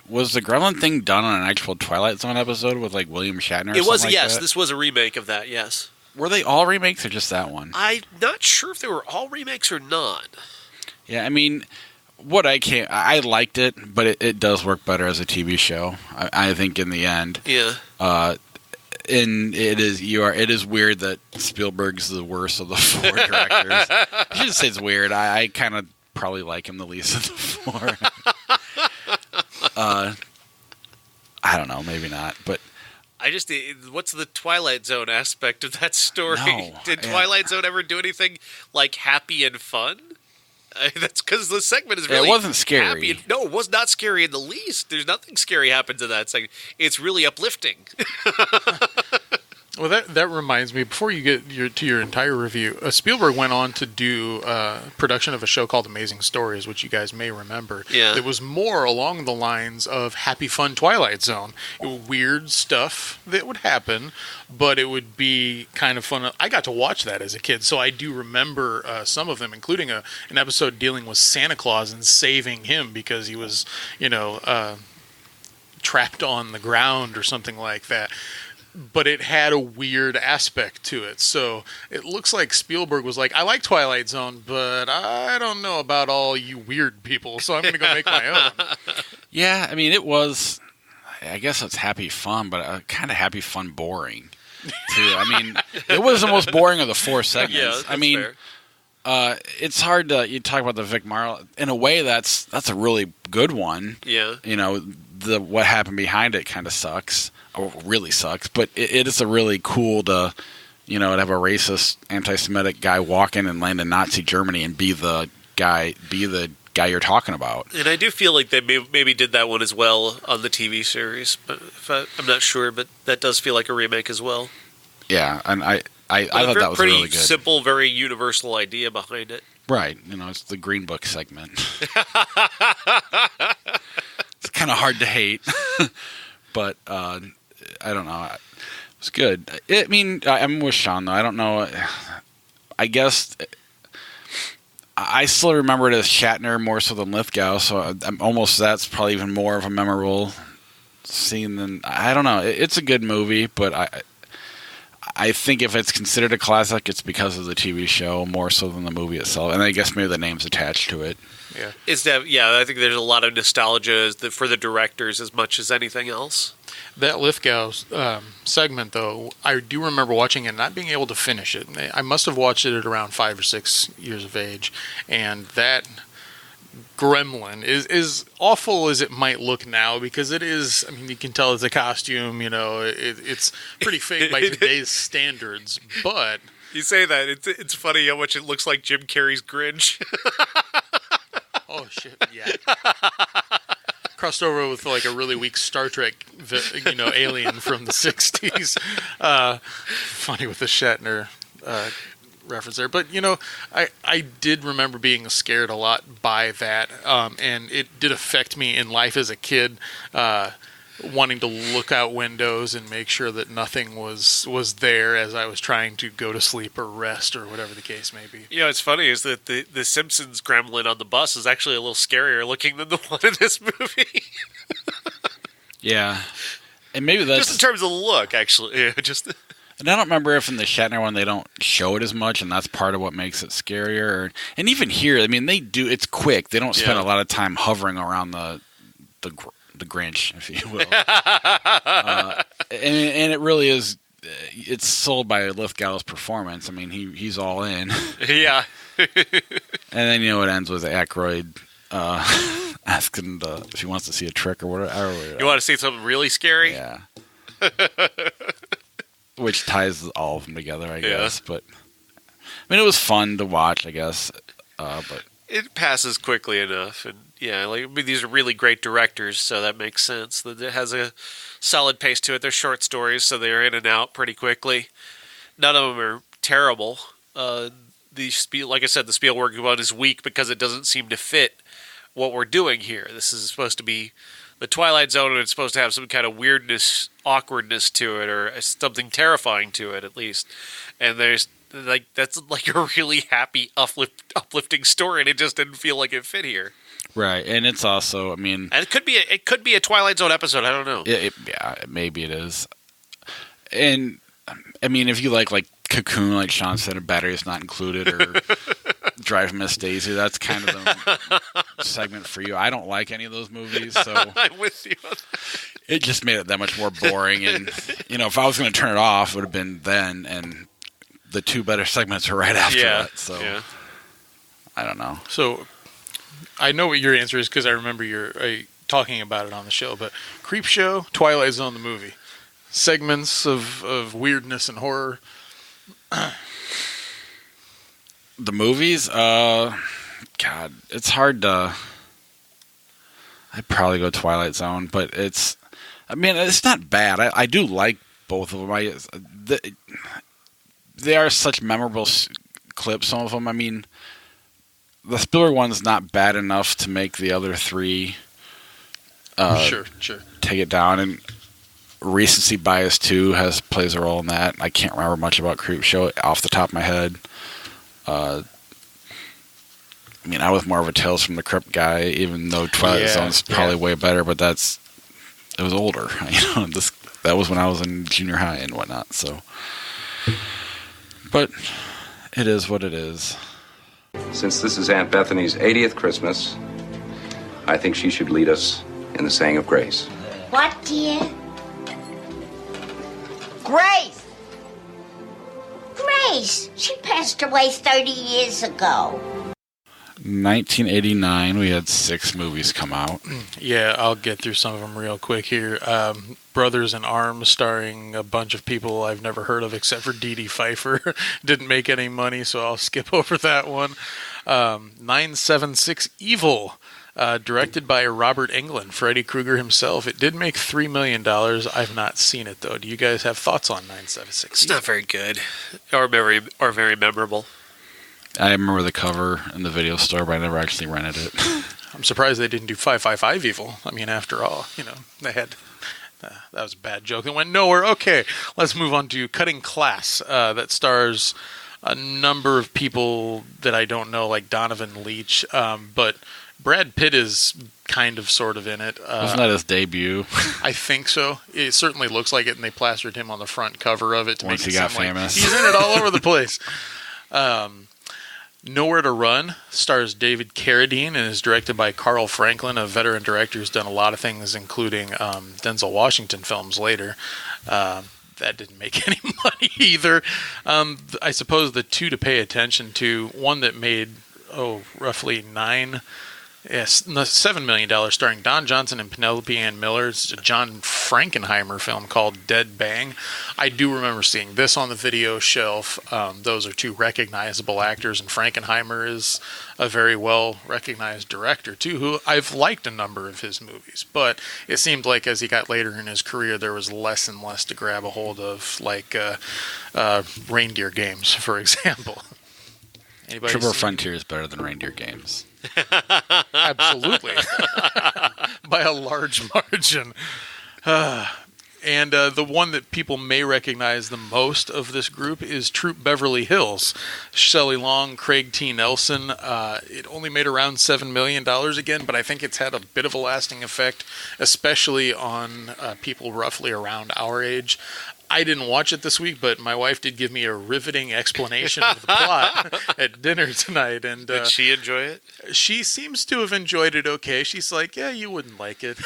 Was the Gremlin thing done on an actual Twilight Zone episode with like William Shatner? It was, yes. That? This was a remake of that, yes. Were they all remakes or just that one? I'm not sure if they were all remakes or not. Yeah, I mean, I liked it, but it does work better as a TV show. I think in the end. Yeah. And it is weird that Spielberg's the worst of the 4 directors. I shouldn't say it's weird. I kind of probably like him the least of the 4. I don't know, maybe not, but. What's the Twilight Zone aspect of that story? No, Did Twilight Zone ever do anything like happy and fun? That's because the segment is really. It wasn't scary. Happy. No, it was not scary in the least. There's nothing scary happens in that segment. It's really uplifting. Well, that reminds me. Before you get to your entire review, Spielberg went on to do production of a show called Amazing Stories, which you guys may remember. Yeah. It was more along the lines of Happy Fun Twilight Zone. Weird stuff that would happen, but it would be kind of fun. I got to watch that as a kid, so I do remember some of them, including an episode dealing with Santa Claus and saving him because he was, trapped on the ground or something like that. But it had a weird aspect to it. So it looks like Spielberg was like, I like Twilight Zone, but I don't know about all you weird people, so I'm going to go make my own. Yeah, I mean, it was, I guess it's happy fun, but kind of happy fun boring, too. I mean, it was the most boring of the 4 segments. Yeah, fair. It's hard to, you talk about the Vic Marlowe, in a way that's a really good one. Yeah. What happened behind it kind of sucks. Or really sucks, but it is a really cool to have a racist, anti-Semitic guy walk in and land in Nazi Germany and be the guy you're talking about. And I do feel like they maybe did that one as well on the TV series, but I'm not sure. But that does feel like a remake as well. Yeah, and I thought that was really good. Pretty simple, very universal idea behind it. Right, it's the Green Book segment. It's kind of hard to hate, but. I don't know. It was good. I'm with Sean, though. I don't know. I guess I still remember it as Shatner more so than Lithgow, so that's probably even more of a memorable scene than... I don't know. It's a good movie, but I think if it's considered a classic, it's because of the TV show more so than the movie itself. And I guess maybe the name's attached to it. Yeah. I think there's a lot of nostalgia for the directors as much as anything else. That Lithgow segment, though, I do remember watching it and not being able to finish it. I must have watched it at around 5 or 6 years of age. And that gremlin is awful as it might look now, because it is, you can tell it's a costume, it's pretty fake by today's standards, but... You say that, it's funny how much it looks like Jim Carrey's Grinch. Oh, shit, yeah. Crossed over with like a really weak Star Trek, alien from the 60s. Funny with the Shatner reference there. But, I did remember being scared a lot by that. And it did affect me in life as a kid, wanting to look out windows and make sure that nothing was there as I was trying to go to sleep or rest or whatever the case may be. It's funny is that the Simpsons gremlin on the bus is actually a little scarier looking than the one in this movie. Yeah. And maybe that's... Just in terms of the look, actually. Yeah, And I don't remember if in the Shatner one they don't show it as much, and that's part of what makes it scarier. And even here, they do... It's quick. They don't spend a lot of time hovering around the Grinch, if you will. And it really is, it's sold by Lithgow's performance. He's all in. Yeah. And then, it ends with Aykroyd asking if he wants to see a trick or whatever. You want to see something really scary? Yeah. Which ties all of them together, I guess. But, it was fun to watch, I guess. But it passes quickly enough. And, these are really great directors, so that makes sense. It has a solid pace to it. They're short stories, so they're in and out pretty quickly. None of them are terrible. Like I said, the Spielberg one is weak because it doesn't seem to fit what we're doing here. This is supposed to be the Twilight Zone, and it's supposed to have some kind of weirdness, awkwardness to it, or something terrifying to it, at least. And that's like a really happy, uplifting story, and it just didn't feel like it fit here. right, and it's also, And it could be a Twilight Zone episode. I don't know. Maybe it is. And if you like Cocoon, like Sean said, Batteries Not Included, or Drive Miss Daisy, that's kind of the segment for you. I don't like any of those movies, so I'm with you. It just made it that much more boring. And if I was going to turn it off, it would have been then, and the two better segments are right after that. So I don't know. So I know what your answer is because I remember you're talking about it on the show. But Creepshow, Twilight Zone, the movie, segments of weirdness and horror. The movies, God, it's hard to. I'd probably go Twilight Zone, but it's not bad. I do like both of them. They are such memorable clips. Some of them. The Spielberg one's not bad enough to make the other three. Sure. Take it down, and recency bias too plays a role in that. I can't remember much about Creepshow off the top of my head. I was more of a Tales from the Crypt guy, even though Twilight Zone's probably way better. But it was older. That was when I was in junior high and whatnot. So, but it is what it is. Since this is Aunt Bethany's 80th Christmas, I think she should lead us in the saying of grace. What, dear? Grace! Grace! She passed away 30 years ago. 1989, we had 6 movies come out. Yeah, I'll get through some of them real quick here. Brothers in Arms, starring a bunch of people I've never heard of except for Dee Dee Pfeiffer. Didn't make any money, so I'll skip over that one. 976 Evil, directed by Robert Englund, Freddy Krueger himself. It did make $3 million. I've not seen it, though. Do you guys have thoughts on 976 It's not very good, or very memorable. I remember the cover in the video store, but I never actually rented it. I'm surprised they didn't do 555 Evil. After all, they had... that was a bad joke. It went nowhere. Okay, let's move on to Cutting Class. That stars a number of people that I don't know, like Donovan Leitch. But Brad Pitt is kind of sort of in it. Wasn't that his debut? I think so. It certainly looks like it, and they plastered him on the front cover of it to Once make it he got sound famous. Like he's in it all over the place. Nowhere to Run stars David Carradine and is directed by Carl Franklin, a veteran director who's done a lot of things, including Denzel Washington films later. That didn't make any money either. I suppose the two to pay attention to, one that made roughly $7 million, starring Don Johnson and Penelope Ann Miller. It's a John Frankenheimer film called Dead Bang. I do remember seeing this on the video shelf. Those are two recognizable actors, and Frankenheimer is a very well recognized director too, who I've liked a number of his movies. But it seemed like as he got later in his career, there was less and less to grab a hold of, like Reindeer Games, for example. Triple Frontier is better than Reindeer Games. Absolutely. By a large margin. And the one that people may recognize the most of this group is Troop Beverly Hills. Shelley Long, Craig T. Nelson. It only made around $7 million again, but I think it's had a bit of a lasting effect, especially on people roughly around our age. I didn't watch it this week, but my wife did give me a riveting explanation of the plot at dinner tonight. And did she enjoy it? She seems to have enjoyed it okay. She's like, yeah, you wouldn't like it.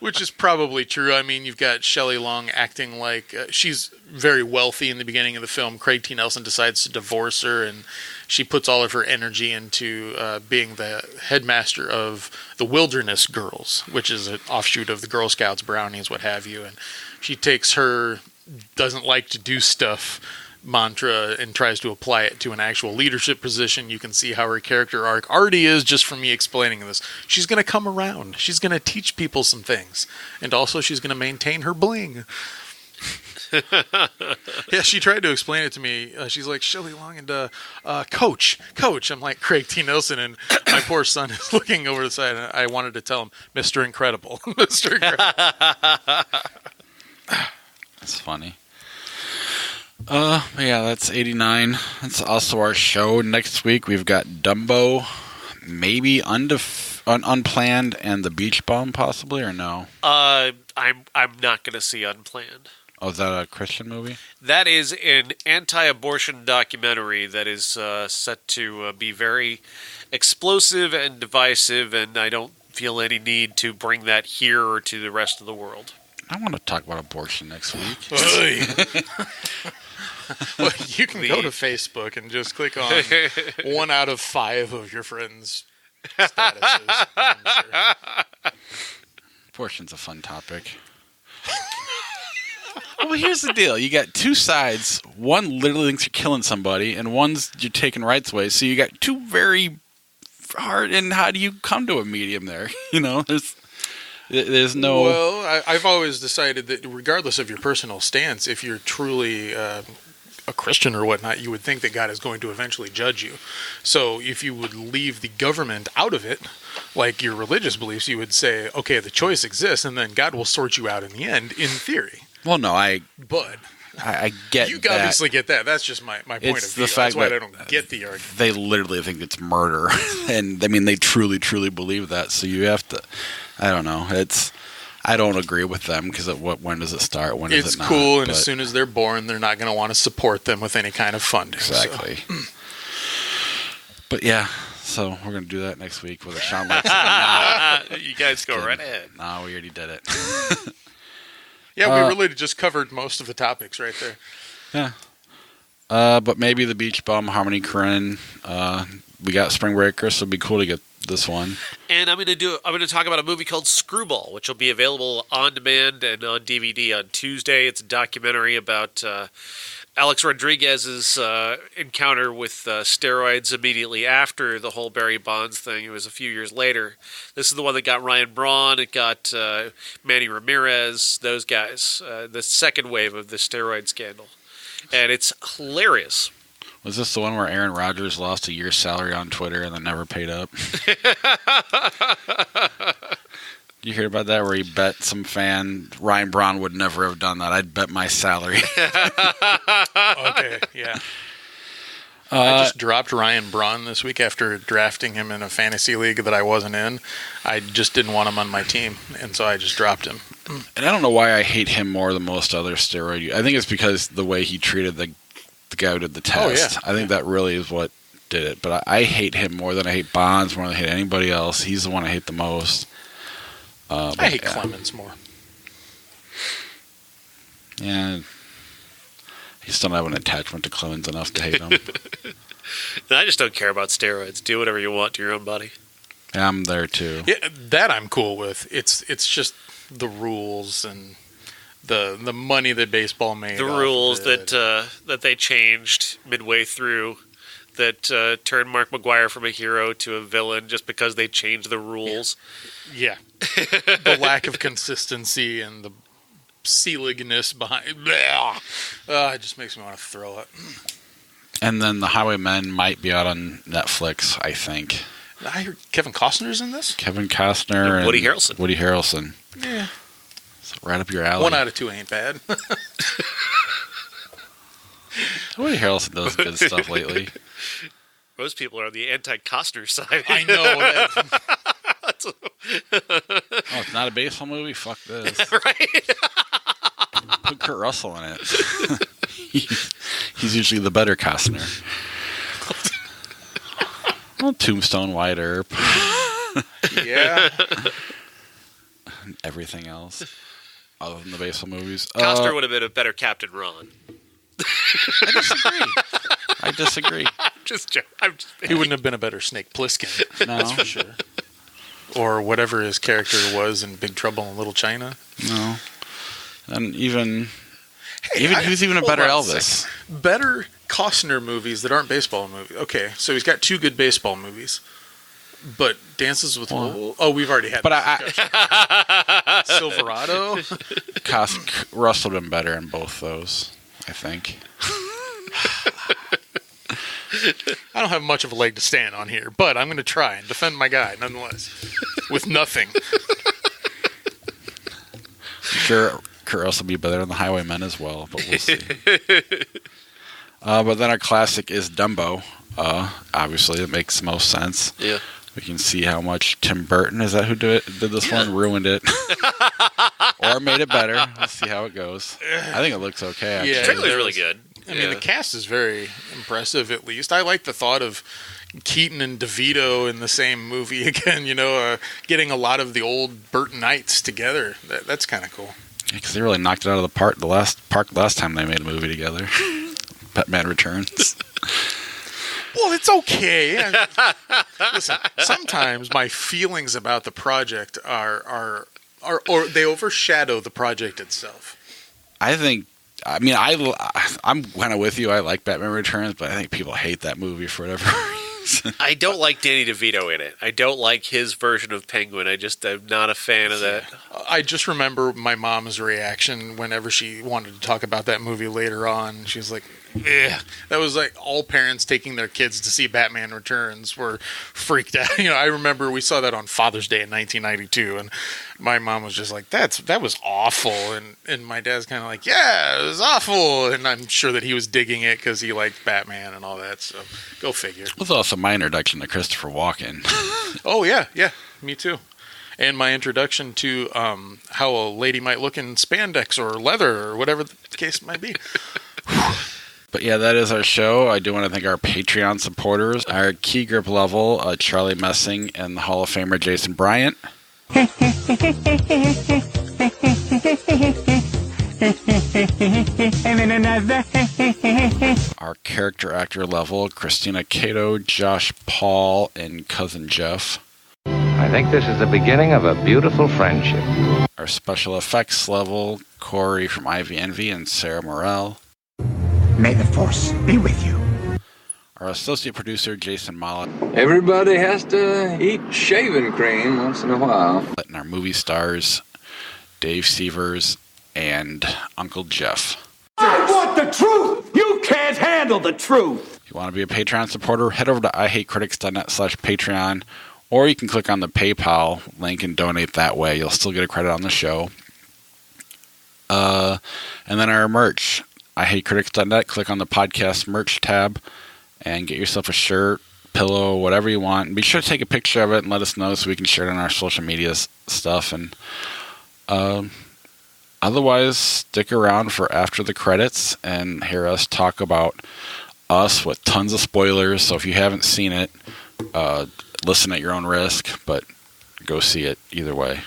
Which is probably true. I mean, you've got Shelley Long acting like... she's very wealthy in the beginning of the film. Craig T. Nelson decides to divorce her, and she puts all of her energy into being the headmaster of the Wilderness Girls, which is an offshoot of the Girl Scouts, Brownies, what have you. And she takes her doesn't like to do stuff mantra and tries to apply it to an actual leadership position. You can see how her character arc already is just from me explaining this. She's going to come around. She's going to teach people some things. And also she's going to maintain her bling. Yeah, she tried to explain it to me. She's like, Shelley Long and Coach. I'm like, Craig T. Nelson, and my poor son is looking over the side. And I wanted to tell him, Mr. Incredible. Mr. Incredible. That's funny. Yeah, that's 89. That's also our show. Next week we've got Dumbo, maybe Unplanned, and The Beach Bum, possibly, or no? I'm not going to see Unplanned. Oh, is that a Christian movie? That is an anti-abortion documentary that is set to be very explosive and divisive, and I don't feel any need to bring that here or to the rest of the world. I want to talk about abortion next week. Well, you can go to Facebook and just click on 1 out of 5 of your friends' statuses. Sure. Abortion's a fun topic. Well, here's the deal. You got two sides. One literally thinks you're killing somebody, and one's you're taking rights away. So you got two very hard, and how do you come to a medium there? You know, there's no... Well, I've always decided that regardless of your personal stance, if you're truly a Christian or whatnot, you would think that God is going to eventually judge you. So if you would leave the government out of it, like your religious beliefs, you would say, okay, the choice exists, and then God will sort you out in the end, in theory. Well, no, I get you that. obviously get that. That's just my point It's of view. the fact That's why that I don't get the argument. They literally think it's murder. And, I mean, they truly, truly believe that. So you have to... I don't know. I don't agree with them because when does it start? When does it not? It's cool, and as soon as they're born, they're not going to want to support them with any kind of funding. Exactly. So. But yeah, so we're going to do that next week with a Sean Lex. You guys go right ahead. No, we already did it. Yeah, we really just covered most of the topics right there. Yeah. But maybe The Beach Bum, Harmony Korine. We got Spring Breakers, so it'd be cool to get this one. And I'm going to talk about a movie called Screwball, which will be available on demand and on DVD on Tuesday. It's a documentary about Alex Rodriguez's encounter with steroids immediately after the whole Barry Bonds thing. It was a few years later. This is the one that got Ryan Braun. It got Manny Ramirez, those guys. The second wave of the steroid scandal. And it's hilarious. Was this the one where Aaron Rodgers lost a year's salary on Twitter and then never paid up? You hear about that, where he bet some fan Ryan Braun would never have done that? I'd bet my salary. Okay, yeah. I just dropped Ryan Braun this week after drafting him in a fantasy league that I wasn't in. I just didn't want him on my team, and so I just dropped him. And I don't know why I hate him more than most other steroid. I think it's because the way he treated the guy who did the test. Oh, yeah. I think that really is what did it. But I hate him more than I hate Bonds, more than I hate anybody else. He's the one I hate the most. I hate Clemens more. Yeah. He still don't have an attachment to Clemens enough to hate him. I just don't care about steroids. Do whatever you want to your own body. Yeah, I'm there too. Yeah, that I'm cool with. It's just the rules and the money that baseball made. The rules that they changed midway through that turned Mark McGwire from a hero to a villain just because they changed the rules. Yeah. The lack of consistency and the sealigness behind it just makes me want to throw it. And then The Highwaymen might be out on Netflix, I think. I heard Kevin Costner's in this? Kevin Costner and Woody Harrelson. Woody Harrelson. Yeah. So right up your alley. 1 out of 2 ain't bad. Woody Harrelson does good stuff lately. Most people are on the anti-Costner side. I know. Oh, it's not a baseball movie? Fuck this. Right? Put Kurt Russell in it. He's usually the better Costner. Well, Tombstone, Wyatt Earp. Yeah. And everything else. other than the baseball movies. Costner would have been a better Captain Ron. I disagree. I'm just He wouldn't have been a better Snake Plissken. No. That's for sure. Or whatever his character was in Big Trouble in Little China. No. And he was even a better Elvis. Better Costner movies that aren't baseball movies. Okay, so he's got 2 good baseball movies. But Dances with Wolves. Oh, we've already had. But Silverado. Russ would have been better in both those, I think. I don't have much of a leg to stand on here, but I'm going to try and defend my guy nonetheless. With nothing. Sure, Kurt Russell will be better than the Highwaymen as well, but we'll see. But then our classic is Dumbo. Obviously, it makes the most sense. Yeah. We can see how much Tim Burton, is that who did this one, ruined it. Or made it better. Let's see how it goes. I think it looks okay, actually. The trailer's really good. I mean, the cast is very impressive, at least. I like the thought of Keaton and DeVito in the same movie again, getting a lot of the old Burtonites together. That's kind of cool. Because they really knocked it out of the park the last time they made a movie together. Batman Returns. Well, it's okay. Listen, sometimes my feelings about the project are or they overshadow the project itself. I'm kind of with you. I like Batman Returns, but I think people hate that movie for whatever reason. I don't like Danny DeVito in it. I don't like his version of Penguin. I'm not a fan of that. I just remember my mom's reaction whenever she wanted to talk about that movie later on. She was like, "Yeah." That was like all parents taking their kids to see Batman Returns were freaked out. I remember we saw that on Father's Day in 1992, and my mom was just like, that was awful. And my dad's kind of like, yeah, it was awful. And I'm sure that he was digging it because he liked Batman and all that. So go figure. It was also my introduction to Christopher Walken. Oh, yeah, me too. And my introduction to how a lady might look in spandex or leather or whatever the case might be. But yeah, that is our show. I do want to thank our Patreon supporters. Our key grip level, Charlie Messing and the Hall of Famer Jason Bryant. Our character actor level, Christina Cato, Josh Paul, and Cousin Jeff. I think this is the beginning of a beautiful friendship. Our special effects level, Corey from Ivy Envy and Sarah Morell. May the Force be with you. Our associate producer, Jason Mollett. Everybody has to eat shaving cream once in a while. And our movie stars, Dave Severs and Uncle Jeff. I want the truth! You can't handle the truth! If you want to be a Patreon supporter, head over to ihatecritics.net/Patreon, or you can click on the PayPal link and donate that way. You'll still get a credit on the show. And then our merch, ihatecritics.net. Click on the podcast merch tab and get yourself a shirt, pillow, whatever you want. And be sure to take a picture of it and let us know so we can share it on our social media stuff. And otherwise, stick around for after the credits and hear us talk about us with tons of spoilers. So if you haven't seen it, listen at your own risk, but go see it either way.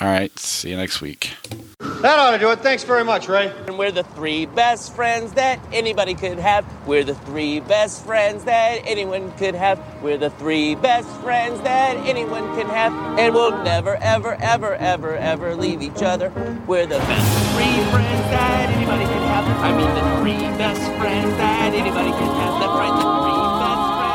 All right, see you next week. That ought to do it. Thanks very much, Ray. And we're the 3 best friends that anybody could have. We're the 3 best friends that anyone could have. We're the 3 best friends that anyone can have. And we'll never, ever, ever, ever, ever leave each other. We're the best 3 friends that anybody can have. I mean the 3 best friends that anybody can have. That's right, the 3 best friends.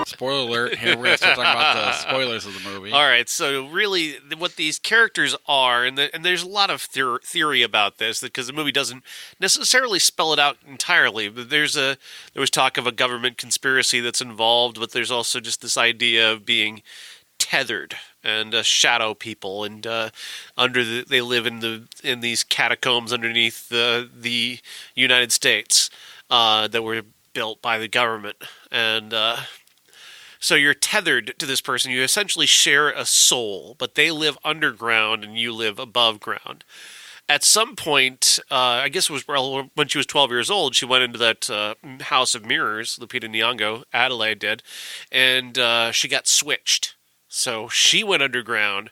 Spoiler alert, here we're going to start talking about the spoilers of the movie. All right, so really what these characters are, and there's a lot of theory about this, because the movie doesn't necessarily spell it out entirely, but there was talk of a government conspiracy that's involved, but there's also just this idea of being tethered and shadow people, and they live in these catacombs underneath the United States that were built by the government, and so you're tethered to this person. You essentially share a soul, but they live underground and you live above ground. At some point, I guess it was when she was 12 years old, she went into that House of Mirrors, Lupita Nyong'o, Adelaide did, and she got switched. So she went underground,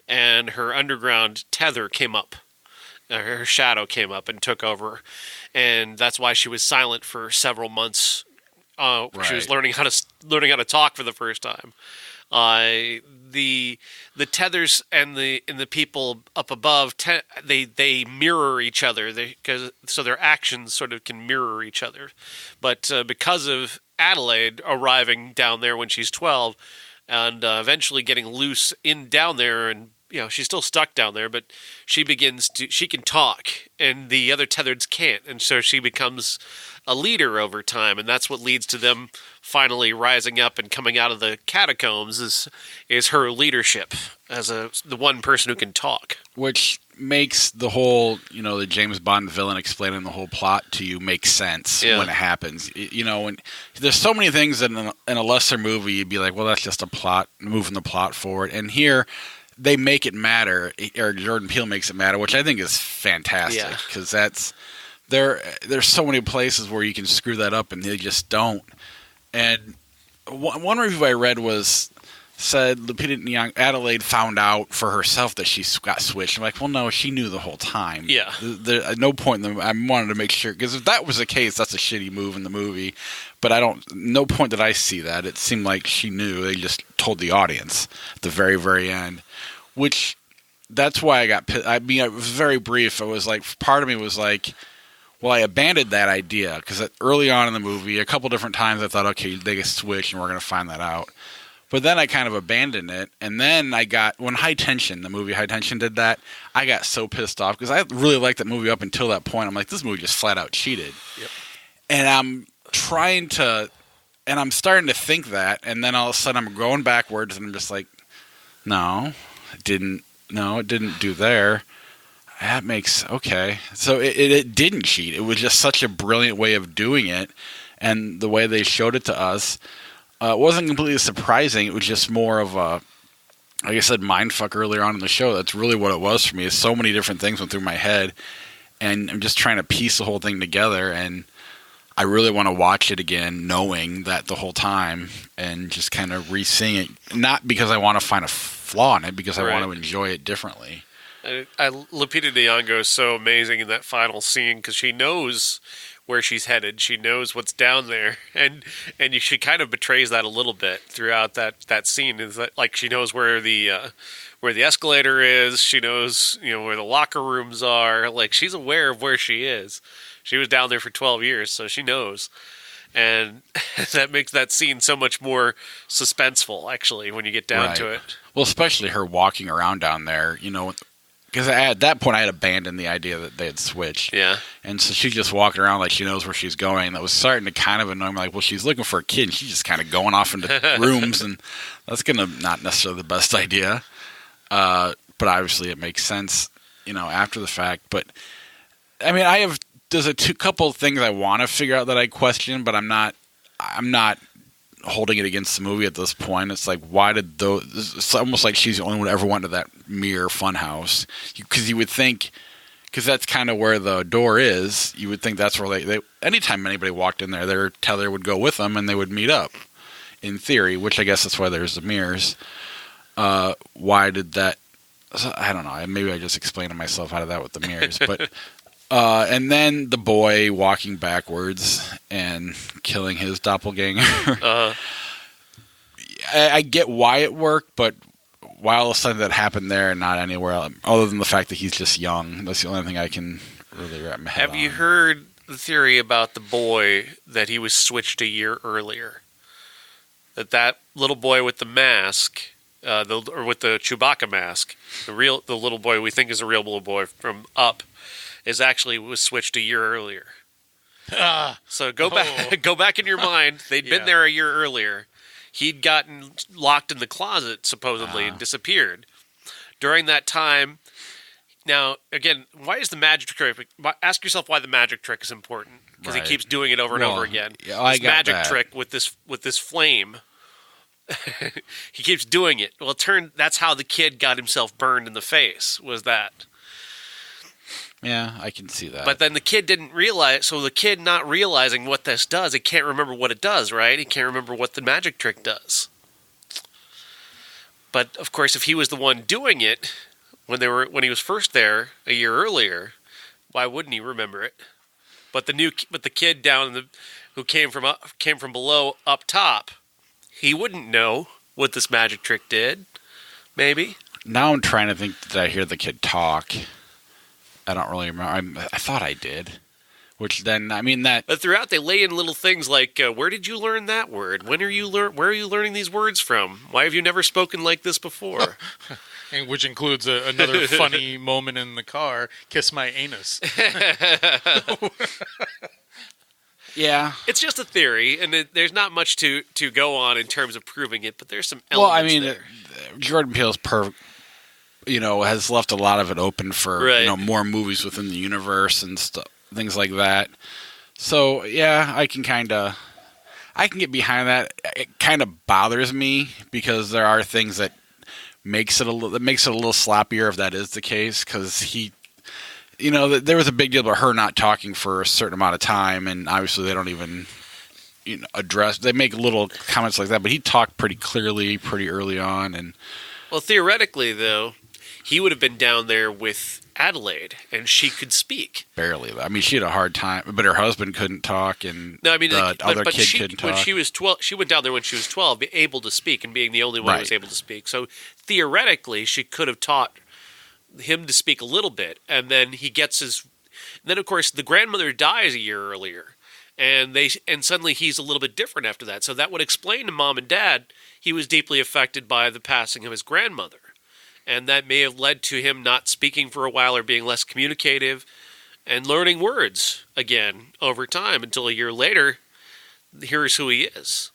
and her underground tether came up. Her shadow came up and took over, and that's why she was silent for several months. She was learning how to talk for the first time. The tethers and the people up above they mirror each other, so their actions sort of can mirror each other. But because of Adelaide arriving down there when she's 12 and eventually getting loose down there, and she's still stuck down there, but she can talk and the other tethereds can't, and so she becomes a leader over time, and that's what leads to them finally rising up and coming out of the catacombs is her leadership as the one person who can talk. Which makes the whole, the James Bond villain explaining the whole plot to you make sense when it happens. And there's so many things that in a lesser movie you'd be like, well, that's just a plot, moving the plot forward. And here, they make it matter, or Jordan Peele makes it matter, which I think is fantastic, because there's so many places where you can screw that up, and they just don't. And one review I read said Lupita Nyong'o, Adelaide found out for herself that she got switched. I'm like, well, no, she knew the whole time. Yeah. At no point I wanted to make sure, because if that was the case, that's a shitty move in the movie. But no point did I see that. It seemed like she knew. They just told the audience at the very, very end. Which, that's why I got pissed. I mean, it was very brief. It was like, part of me was like, well, I abandoned that idea, because early on in the movie, a couple different times I thought, okay, they get switched and we're going to find that out. But then I kind of abandoned it, and then when the movie High Tension did that, I got so pissed off, because I really liked that movie up until that point. I'm like, this movie just flat out cheated. Yep. And I'm starting to think that, and then all of a sudden I'm going backwards, and I'm just like, no, it didn't do there. That makes, okay. So it didn't cheat. It was just such a brilliant way of doing it, and the way they showed it to us wasn't completely surprising. It was just more of a, like I said, mindfuck earlier on in the show. That's really what it was for me. So many different things went through my head, and I'm just trying to piece the whole thing together, and I really want to watch it again knowing that the whole time, and just kind of re-seeing it, not because I want to find a flaw in it, because I want to enjoy it differently. Lupita Nyong'o is so amazing in that final scene, because she knows where she's headed. She knows what's down there, and she kind of betrays that a little bit throughout that scene. Is that, like, she knows where the escalator is. She knows where the locker rooms are. Like, she's aware of where she is. She was down there for 12 years, so she knows. And that makes that scene so much more suspenseful, actually, when you get down to it. Well, especially her walking around down there, because at that point I had abandoned the idea that they had switched. Yeah. And so she's just walking around like she knows where she's going. That was starting to kind of annoy me. Like, well, she's looking for a kid, and she's just kind of going off into rooms, and that's going to not necessarily the best idea. But obviously it makes sense, after the fact. But, I mean, there's a couple of things I want to figure out that I question, but I'm not holding it against the movie at this point. It's like, why did it's almost like she's the only one who ever went to that mirror funhouse. Because you would think, because that's kind of where the door is, you would think that's where they anytime anybody walked in there, their tether would go with them and they would meet up, in theory, which I guess that's why there's the mirrors. Why did that? I don't know. Maybe I just explained to myself out of that with the mirrors, but and then the boy walking backwards and killing his doppelganger. I get why it worked, but why all of a sudden that happened there and not anywhere else, other than the fact that he's just young. That's the only thing I can really wrap my head on. Have you heard the theory about the boy that he was switched a year earlier? That little boy with the mask, or with the Chewbacca mask, the little boy we think is a real little boy from Up, was switched a year earlier. So go back in your mind. They'd been there a year earlier. He'd gotten locked in the closet, supposedly, and disappeared. During that time, now, again, why is the magic trick? Ask yourself why the magic trick is important. Because he keeps doing it over and over again. Yeah, this magic trick with this flame. He keeps doing it. Well, that's how the kid got himself burned in the face, was that. Yeah, I can see that. But then the kid didn't realize, so the kid not realizing what this does, he can't remember what it does, right? He can't remember what the magic trick does. But of course, if he was the one doing it when he was first there a year earlier, why wouldn't he remember it? But the kid who came from below up top, he wouldn't know what this magic trick did. Maybe. Now I'm trying to think. Did I hear the kid talk? I don't really remember. I thought I did. Which then, I mean that. But throughout, they lay in little things like, "Where did you learn that word? Where are you learning these words from? Why have you never spoken like this before?" And which includes another funny moment in the car: "Kiss my anus." Yeah, it's just a theory, and there's not much to go on in terms of proving it. But there's some elements. Well, I mean, Jordan Peele's has left a lot of it open for more movies within the universe and stuff, things like that. So yeah, I can get behind that. It kind of bothers me because there are things that makes it a little sloppier if that is the case. Because there was a big deal about her not talking for a certain amount of time, and obviously they don't even address. They make little comments like that, but he talked pretty clearly, pretty early on, and. Well, theoretically, though, he would have been down there with Adelaide, and she could speak. Barely. I mean, she had a hard time, but her husband couldn't talk, and the other kid couldn't talk. When she was 12, she went down there when she was 12, able to speak, and being the only one who was able to speak. So theoretically, she could have taught him to speak a little bit, and then he gets his. Then, of course, the grandmother dies a year earlier, and suddenly he's a little bit different after that. So that would explain to Mom and Dad he was deeply affected by the passing of his grandmother. And that may have led to him not speaking for a while or being less communicative and learning words again over time until a year later, here's who he is.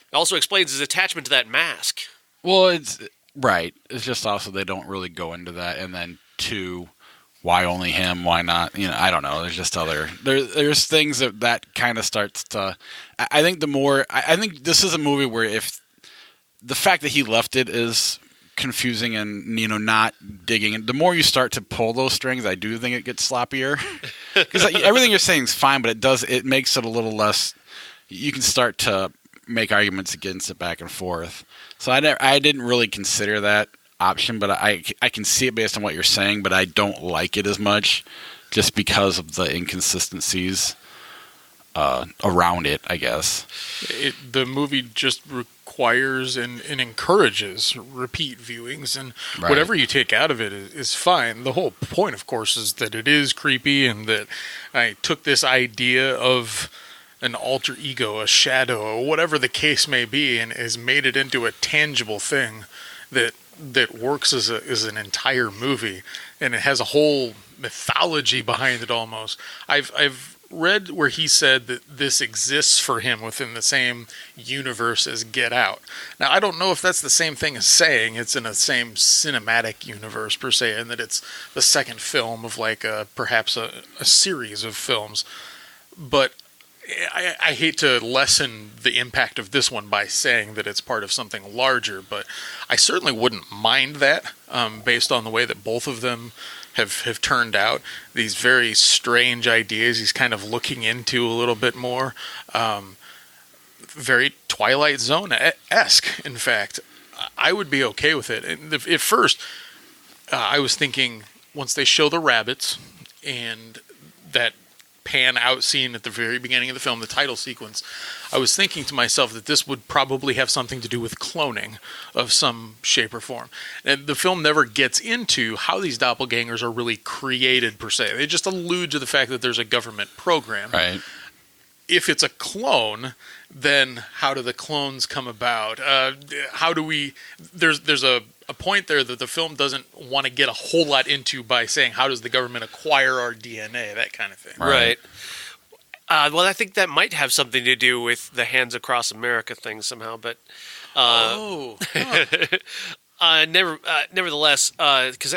It also explains his attachment to that mask. Well, it's right. It's just also they don't really go into that. And then two, why only him? Why not? I don't know. There's just there's things that kind of starts to. I think I think this is a movie where if the fact that he left it is confusing and not digging, and the more you start to pull those strings, I do think it gets sloppier. Because everything you're saying is fine, but it makes it a little less. You can start to make arguments against it back and forth. So I didn't really consider that option, but I can see it based on what you're saying, but I don't like it as much just because of the inconsistencies around it, I guess. The movie just requires and encourages repeat viewings, and whatever you take out of it is fine. The whole point, of course, is that it is creepy, and that I took this idea of an alter ego, a shadow, or whatever the case may be, and has made it into a tangible thing that works as an entire movie, and it has a whole mythology behind it almost. I've read where he said that this exists for him within the same universe as Get Out. Now, I don't know if that's the same thing as saying it's in the same cinematic universe per se, and that it's the second film of perhaps a series of films. But I hate to lessen the impact of this one by saying that it's part of something larger, but I certainly wouldn't mind that based on the way that both of them have turned out. These very strange ideas he's kind of looking into a little bit more. Very Twilight Zone-esque, in fact. I would be okay with it. And at first, I was thinking, once they show the rabbits and that pan out scene at the very beginning of the film, the title sequence, I was thinking to myself that this would probably have something to do with cloning of some shape or form. And the film never gets into how these doppelgangers are really created per se. They just allude to the fact that there's a government program. Right. If it's a clone, then how do the clones come about? How do we... There's a point there that the film doesn't want to get a whole lot into by saying, how does the government acquire our DNA, that kind of thing. Right. Well, I think that might have something to do with the Hands Across America thing somehow, but... nevertheless, because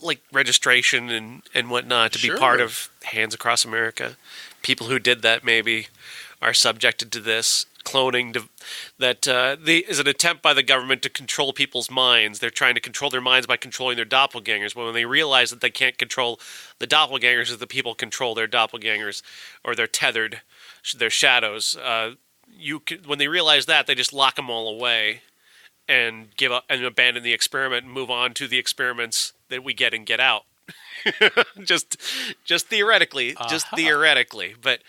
like registration and whatnot to be part of Hands Across America, people who did that maybe are subjected to this cloning. That is an attempt by the government to control people's minds. They're trying to control their minds by controlling their doppelgangers. But when they realize that they can't control the doppelgangers, that the people control their doppelgangers, or they're tethered, their shadows. When they realize that, they just lock them all away. give up and abandon the experiment and move on to the experiments that we get and get out. just theoretically, but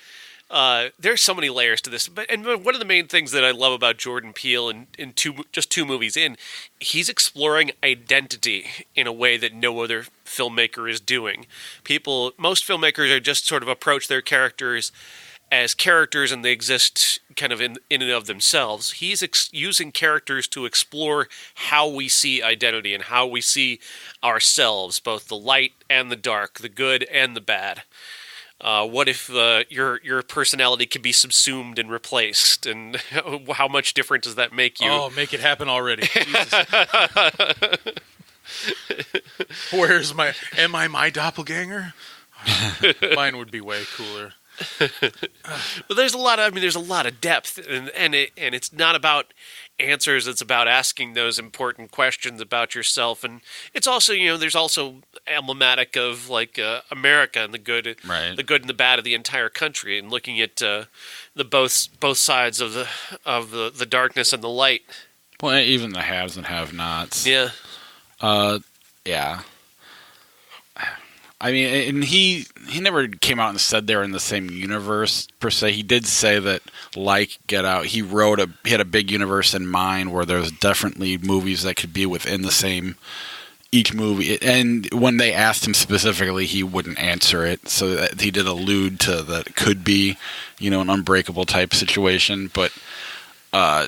there's so many layers to this. And one of the main things that I love about Jordan Peele in two movies in, he's exploring identity in a way that no other filmmaker is doing. Most filmmakers are just sort of approach their characters as characters and they exist kind of in and of themselves. He's using characters to explore how we see identity and how we see ourselves, both the light and the dark, the good and the bad. What if your personality can be subsumed and replaced, and how much different does that make you? Oh, make it happen already. Jesus. Am I my doppelganger? Mine would be way cooler. But there's a lot of depth, and it's not about answers. It's about asking those important questions about yourself, and it's also there's also emblematic of like America and the good and the bad of the entire country, and looking at the both sides of the darkness and the light. Well, even the haves and have-nots. Yeah. Yeah. I mean, and he never came out and said they're in the same universe, per se. He did say that, like Get Out, he had a big universe in mind where there's definitely movies that could be within the same, each movie. And when they asked him specifically, he wouldn't answer it. So that he did allude to that it could be, an Unbreakable type situation. But, yeah,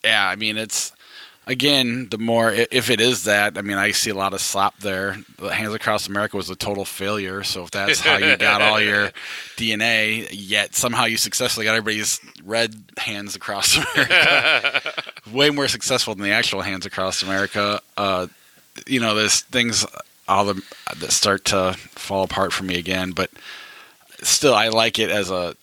I mean, it's... Again, the more, if it is that, I mean, I see a lot of slop there. Hands Across America was a total failure, so if that's how you got all your DNA, yet somehow you successfully got everybody's red Hands Across America, way more successful than the actual Hands Across America, there's things that start to fall apart for me again, but still, I like it as the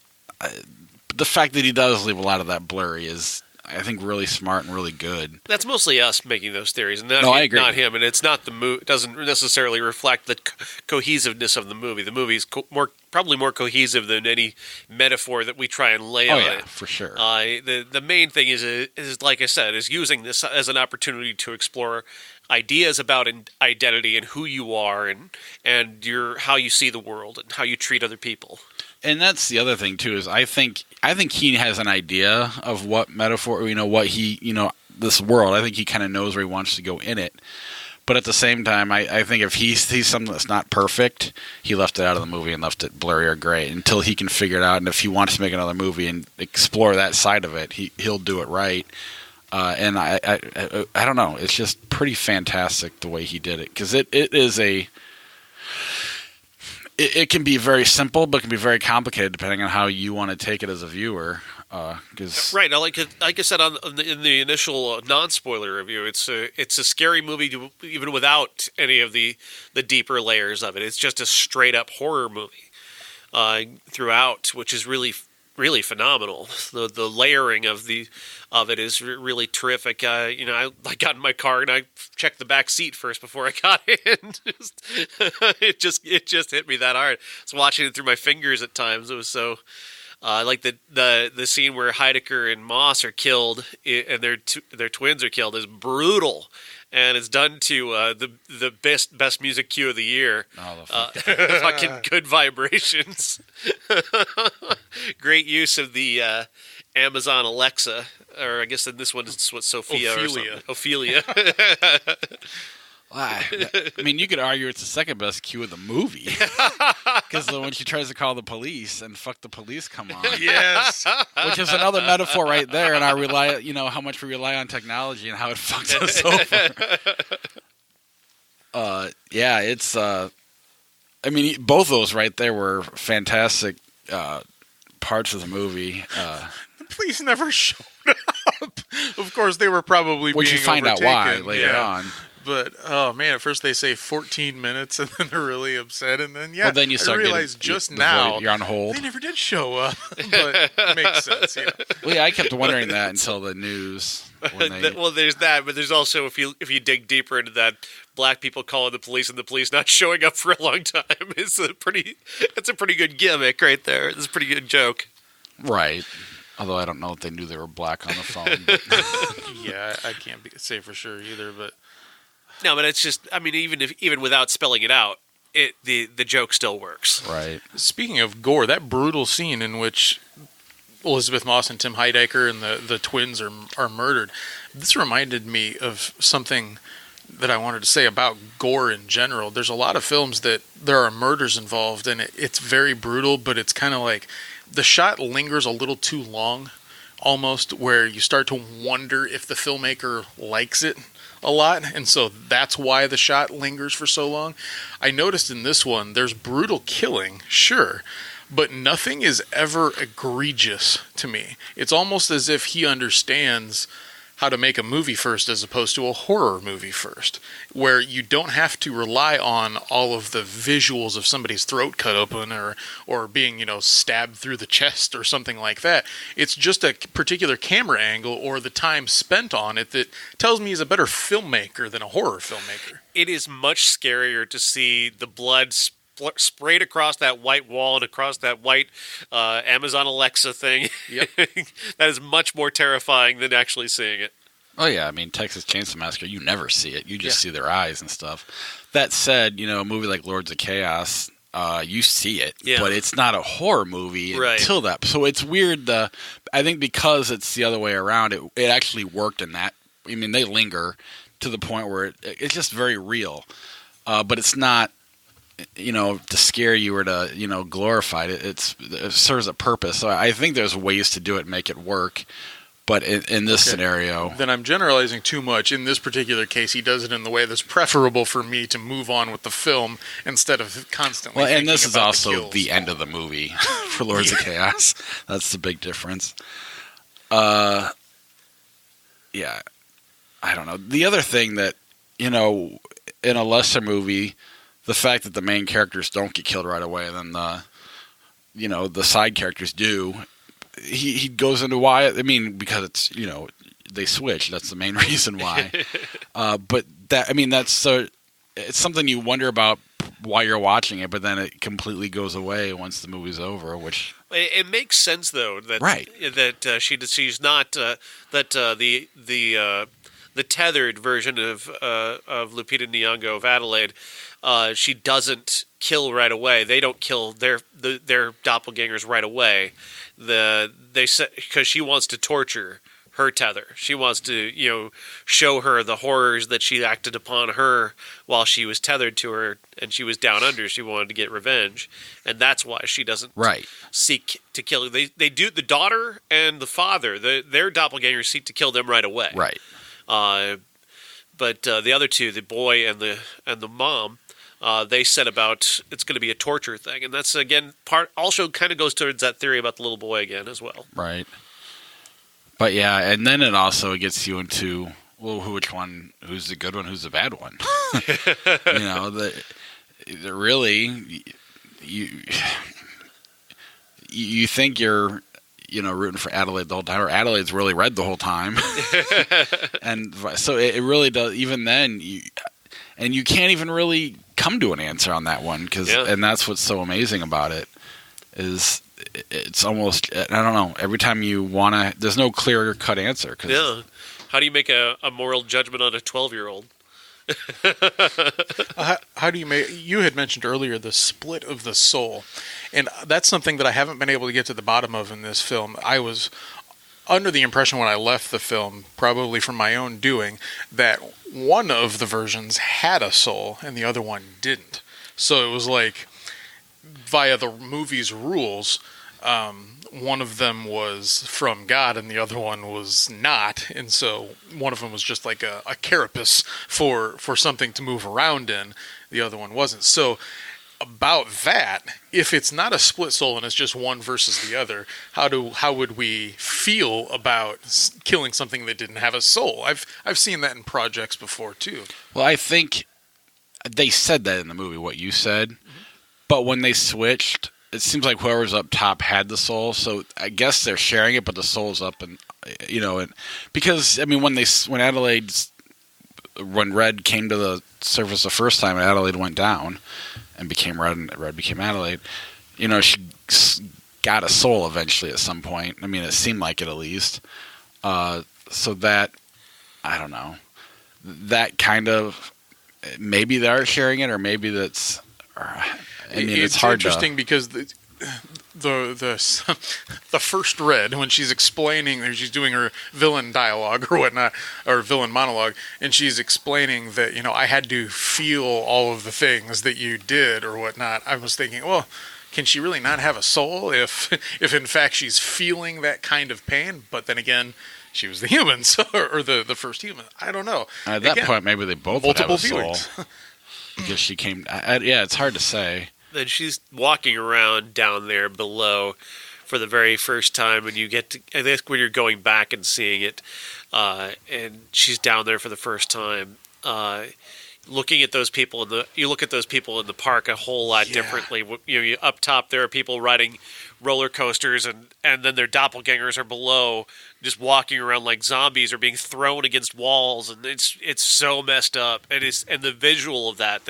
fact that he does leave a lot of that blurry is... I think really smart and really good. That's mostly us making those theories, and I agree. Not him. And it's not the movie. It doesn't necessarily reflect the cohesiveness of the movie. The movie's probably more cohesive than any metaphor that we try and lay on it. For sure. The main thing is like I said, is using this as an opportunity to explore ideas about identity and who you are and how you see the world and how you treat other people. And that's the other thing too, is I think he has an idea of what metaphor, what he, this world. I think he kind of knows where he wants to go in it. But at the same time, I think if he sees something that's not perfect, he left it out of the movie and left it blurry or gray until he can figure it out. And if he wants to make another movie and explore that side of it, he'll do it right. And I don't know. It's just pretty fantastic the way he did it, because it is it can be very simple, but it can be very complicated depending on how you want to take it as a viewer. Right, like I said in the initial non-spoiler review, it's a scary movie even without any of the deeper layers of it. It's just a straight up horror movie throughout, which is really really phenomenal. The layering of it is really terrific. I got in my car and I checked the back seat first before I got in. It just hit me that hard. I was watching it through my fingers at times. It was so like the scene where Heidecker and Moss are killed and their twins are killed is brutal. And it's done to the best music cue of the year. Fucking Good Vibrations. Great use of the Amazon Alexa, or I guess in this one it's what Sophia Ophelia. I mean, you could argue it's the second best cue of the movie, because when she tries to call the police and "fuck the police" come on, yes, which is another metaphor right there, and how much we rely on technology and how it fucks us over. Yeah, it's. I mean, both of those right there were fantastic parts of the movie. The police never showed up. Of course, they were probably which being you find overtaken. out why later on. But oh man, at first they say 14 minutes, and then they're really upset, and then well, then you start I realized just now you're on hold. They never did show up, but it makes sense. Yeah. Well, yeah, I kept wondering that until the news. Well, there's that, but there's also if you dig deeper into that, black people calling the police and the police not showing up for a long time is a pretty good gimmick right there. It's a pretty good joke. Right. Although I don't know if they knew they were black on the phone. But. Yeah, I can't say for sure either, but no, but it's just, I mean, even without spelling it out, the joke still works. Right. Speaking of gore, that brutal scene in which Elizabeth Moss and Tim Heidecker and the twins are murdered, this reminded me of something that I wanted to say about gore in general. There's a lot of films that there are murders involved, and it's very brutal, but it's kind of like the shot lingers a little too long, almost, where you start to wonder if the filmmaker likes it a lot, and so that's why the shot lingers for so long. I noticed in this one, there's brutal killing, sure, but nothing is ever egregious to me. It's almost as if he understands how to make a movie first as opposed to a horror movie first, where you don't have to rely on all of the visuals of somebody's throat cut open or being, stabbed through the chest or something like that. It's just a particular camera angle or the time spent on it that tells me he's a better filmmaker than a horror filmmaker. It is much scarier to see the blood sprayed across that white wall and across that white Amazon Alexa thing. Yep. That is much more terrifying than actually seeing it. Oh, yeah. I mean, Texas Chainsaw Massacre, you never see it. You just see their eyes and stuff. That said, a movie like Lords of Chaos, you see it, but it's not a horror movie until that. So it's weird. I think because it's the other way around, it actually worked in that. I mean, they linger to the point where it's just very real. But it's not, to scare you or to, glorify it. It serves a purpose. So I think there's ways to do it and make it work. But in this scenario... Then I'm generalizing too much. In this particular case, he does it in the way that's preferable for me to move on with the film instead of constantly thinking and this is about also the end of the movie for Lords of Chaos. That's the big difference. Yeah. I don't know. The other thing that, in a lesser movie... The fact that the main characters don't get killed right away, and then the side characters do. He goes into why. I mean, because it's they switch. That's the main reason why. But that's it's something you wonder about while you're watching it, but then it completely goes away once the movie's over. Which it makes sense though that she's not the tethered version of Lupita Nyong'o of Adelaide. She doesn't kill right away. They don't kill their doppelgangers right away. Because she wants to torture her tether. She wants to show her the horrors that she acted upon her while she was tethered to her and she was down under. She wanted to get revenge, and that's why she doesn't seek to kill. They do. The daughter and the father, their doppelgangers seek to kill them right away. Right. But the other two, the boy and the mom, they said about it's going to be a torture thing, and that's again also kind of goes towards that theory about the little boy again as well. Right. But yeah, and then it also gets you into which one? Who's the good one? Who's the bad one? Really you think you're rooting for Adelaide the whole time, or Adelaide's really red the whole time. And so it really does, even then, you can't even really come to an answer on that one, and that's what's so amazing about it, is it's almost, I don't know, every time you want to, there's no clear-cut answer. How do you make a moral judgment on a 12-year-old? How do you make? You had mentioned earlier the split of the soul, and that's something that I haven't been able to get to the bottom of in this film. I was under the impression when I left the film, probably from my own doing, that one of the versions had a soul and the other one didn't. So it was like, via the movie's rules, one of them was from God and the other one was not, and so one of them was just like a carapace for something to move around in, the other one wasn't. So about that, if it's not a split soul and it's just one versus the other, how would we feel about killing something that didn't have a soul? I've seen that in projects before too. Well, I think they said that in the movie, what you said, but when they switched, it seems like whoever's up top had the soul, so I guess they're sharing it, but the soul's up, and because I mean, when Red came to the surface the first time, Adelaide went down and became Red, and Red became Adelaide. She got a soul eventually at some point. I mean, it seemed like it at least. So that, I don't know, that kind of, maybe they are sharing it, or maybe that's, it's hard. It's interesting because the first Red, when she's explaining, she's doing her villain dialogue or whatnot, or villain monologue, and she's explaining that, I had to feel all of the things that you did or whatnot. I was thinking, well, can she really not have a soul if in fact she's feeling that kind of pain? But then again, she was the human, or the first human. I don't know. At that point, maybe they both would have a soul. Because she came... yeah, it's hard to say. Then she's walking around down there below for the very first time, and you get to... I think when you're going back and seeing it, and she's down there for the first time, looking at those people you look at those people in the park a whole lot differently. Up top there are people riding roller coasters, and then their doppelgangers are below, just walking around like zombies or being thrown against walls, and it's so messed up. And the visual of that,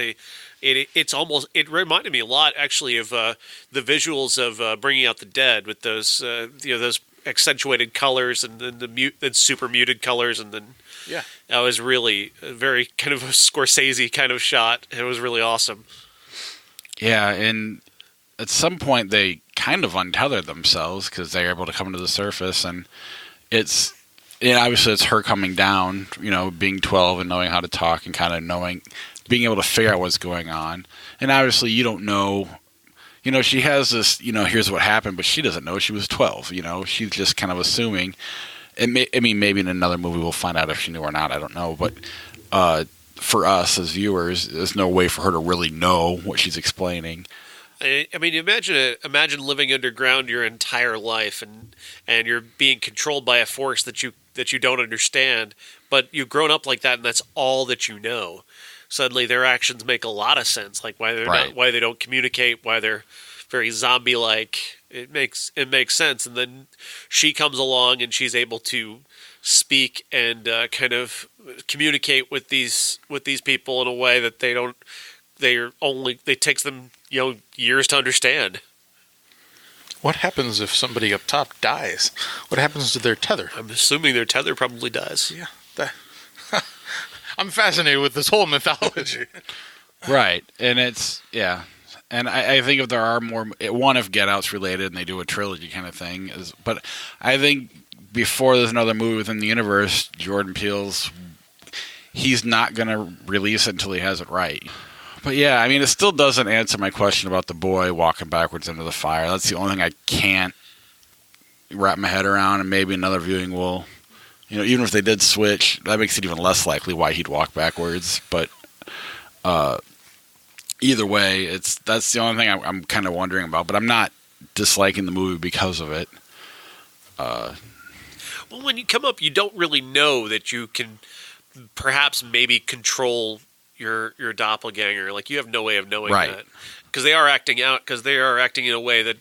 it reminded me a lot actually of the visuals of Bringing Out the Dead with those those accentuated colors and then the super muted colors, and then that was really a very kind of a Scorsese kind of shot. It was really awesome. Yeah, and at some point they kind of untethered themselves because they're able to come to the surface, and obviously it's her coming down, being 12 and knowing how to talk and kind of being able to figure out what's going on. And obviously you don't know, she has this, here's what happened, but she doesn't know she was 12, she's just kind of assuming. Maybe in another movie we'll find out if she knew or not, I don't know, but for us as viewers, there's no way for her to really know what she's explaining. I mean, imagine living underground your entire life, and you're being controlled by a force that you don't understand, but you've grown up like that, and that's all that you know. Suddenly, their actions make a lot of sense, like why they don't communicate, why they're very zombie-like. It makes sense, and then she comes along, and she's able to speak and kind of communicate with these people in a way that it takes them years to understand. What happens if somebody up top dies? What happens to their tether? I'm assuming their tether probably dies. Yeah. I'm fascinated with this whole mythology. Right. And and I think if there are more, if Get Out's related and they do a trilogy kind of thing, but I think before there's another movie within the universe, Jordan Peele's, he's not going to release it until he has it right. But yeah, it still doesn't answer my question about the boy walking backwards into the fire. That's the only thing I can't wrap my head around, and maybe another viewing will, even if they did switch, that makes it even less likely why he'd walk backwards. But either way, that's the only thing I'm kind of wondering about. But I'm not disliking the movie because of it. Well, when you come up, you don't really know that you can perhaps maybe control your doppelganger. Like, you have no way of knowing that, because they are acting in a way that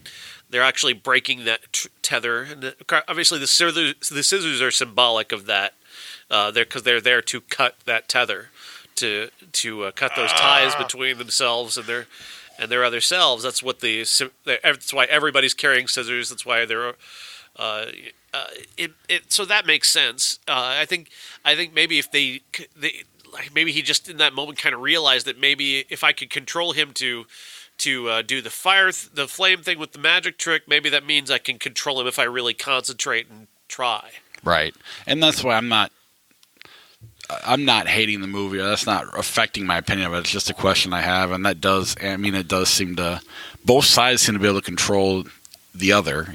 they're actually breaking that tether. And obviously the scissors are symbolic of that, because they're there to cut that tether, to cut those ties between themselves and their other selves. That's why everybody's carrying scissors. That's why they're so that makes sense. I think maybe if they maybe he just in that moment kind of realized that maybe if I could control him to do the flame thing with the magic trick, maybe that means I can control him if I really concentrate and try. Right. And that's why I'm not hating the movie. That's not affecting my opinion of it. It's just a question I have, and it does seem to, both sides seem to be able to control the other,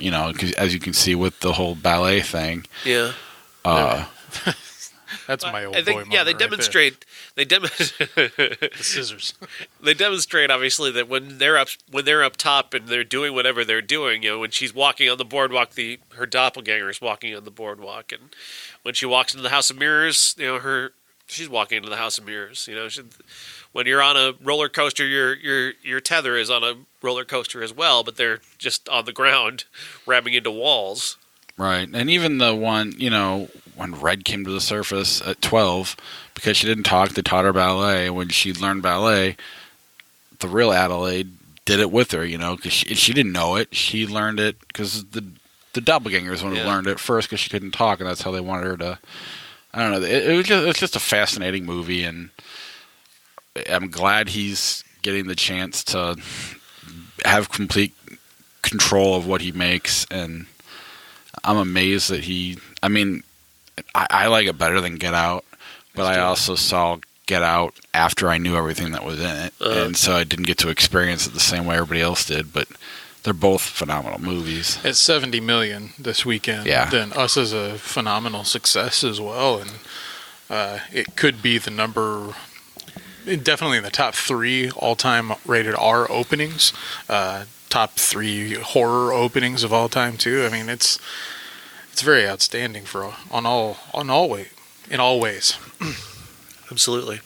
as you can see with the whole ballet thing. Yeah. That's my old I think, boy yeah, they moment demonstrate. the scissors. They demonstrate obviously that when they're up top and they're doing whatever they're doing. When she's walking on the boardwalk, her doppelganger is walking on the boardwalk, and when she walks into the House of Mirrors, she's walking into the House of Mirrors. When you're on a roller coaster, your tether is on a roller coaster as well, but they're just on the ground, ramming into walls. Right, and even the one, when Red came to the surface at 12, because she didn't talk, they taught her ballet. When she learned ballet, the real Adelaide did it with her, because she didn't know it. She learned it because the doppelgängers would have learned it first because she couldn't talk, and that's how they wanted her to. I don't know. It's just a fascinating movie, and I'm glad he's getting the chance to have complete control of what he makes, and I'm amazed that I like it better than Get Out, but I also saw Get Out after I knew everything that was in it, and so I didn't get to experience it the same way everybody else did, but they're both phenomenal movies. It's $70 million this weekend. Yeah. Then Us is a phenomenal success as well, and it could be definitely in the top 3 all-time rated R openings, top 3 horror openings of all time too. I mean, it's very outstanding in all ways. Absolutely.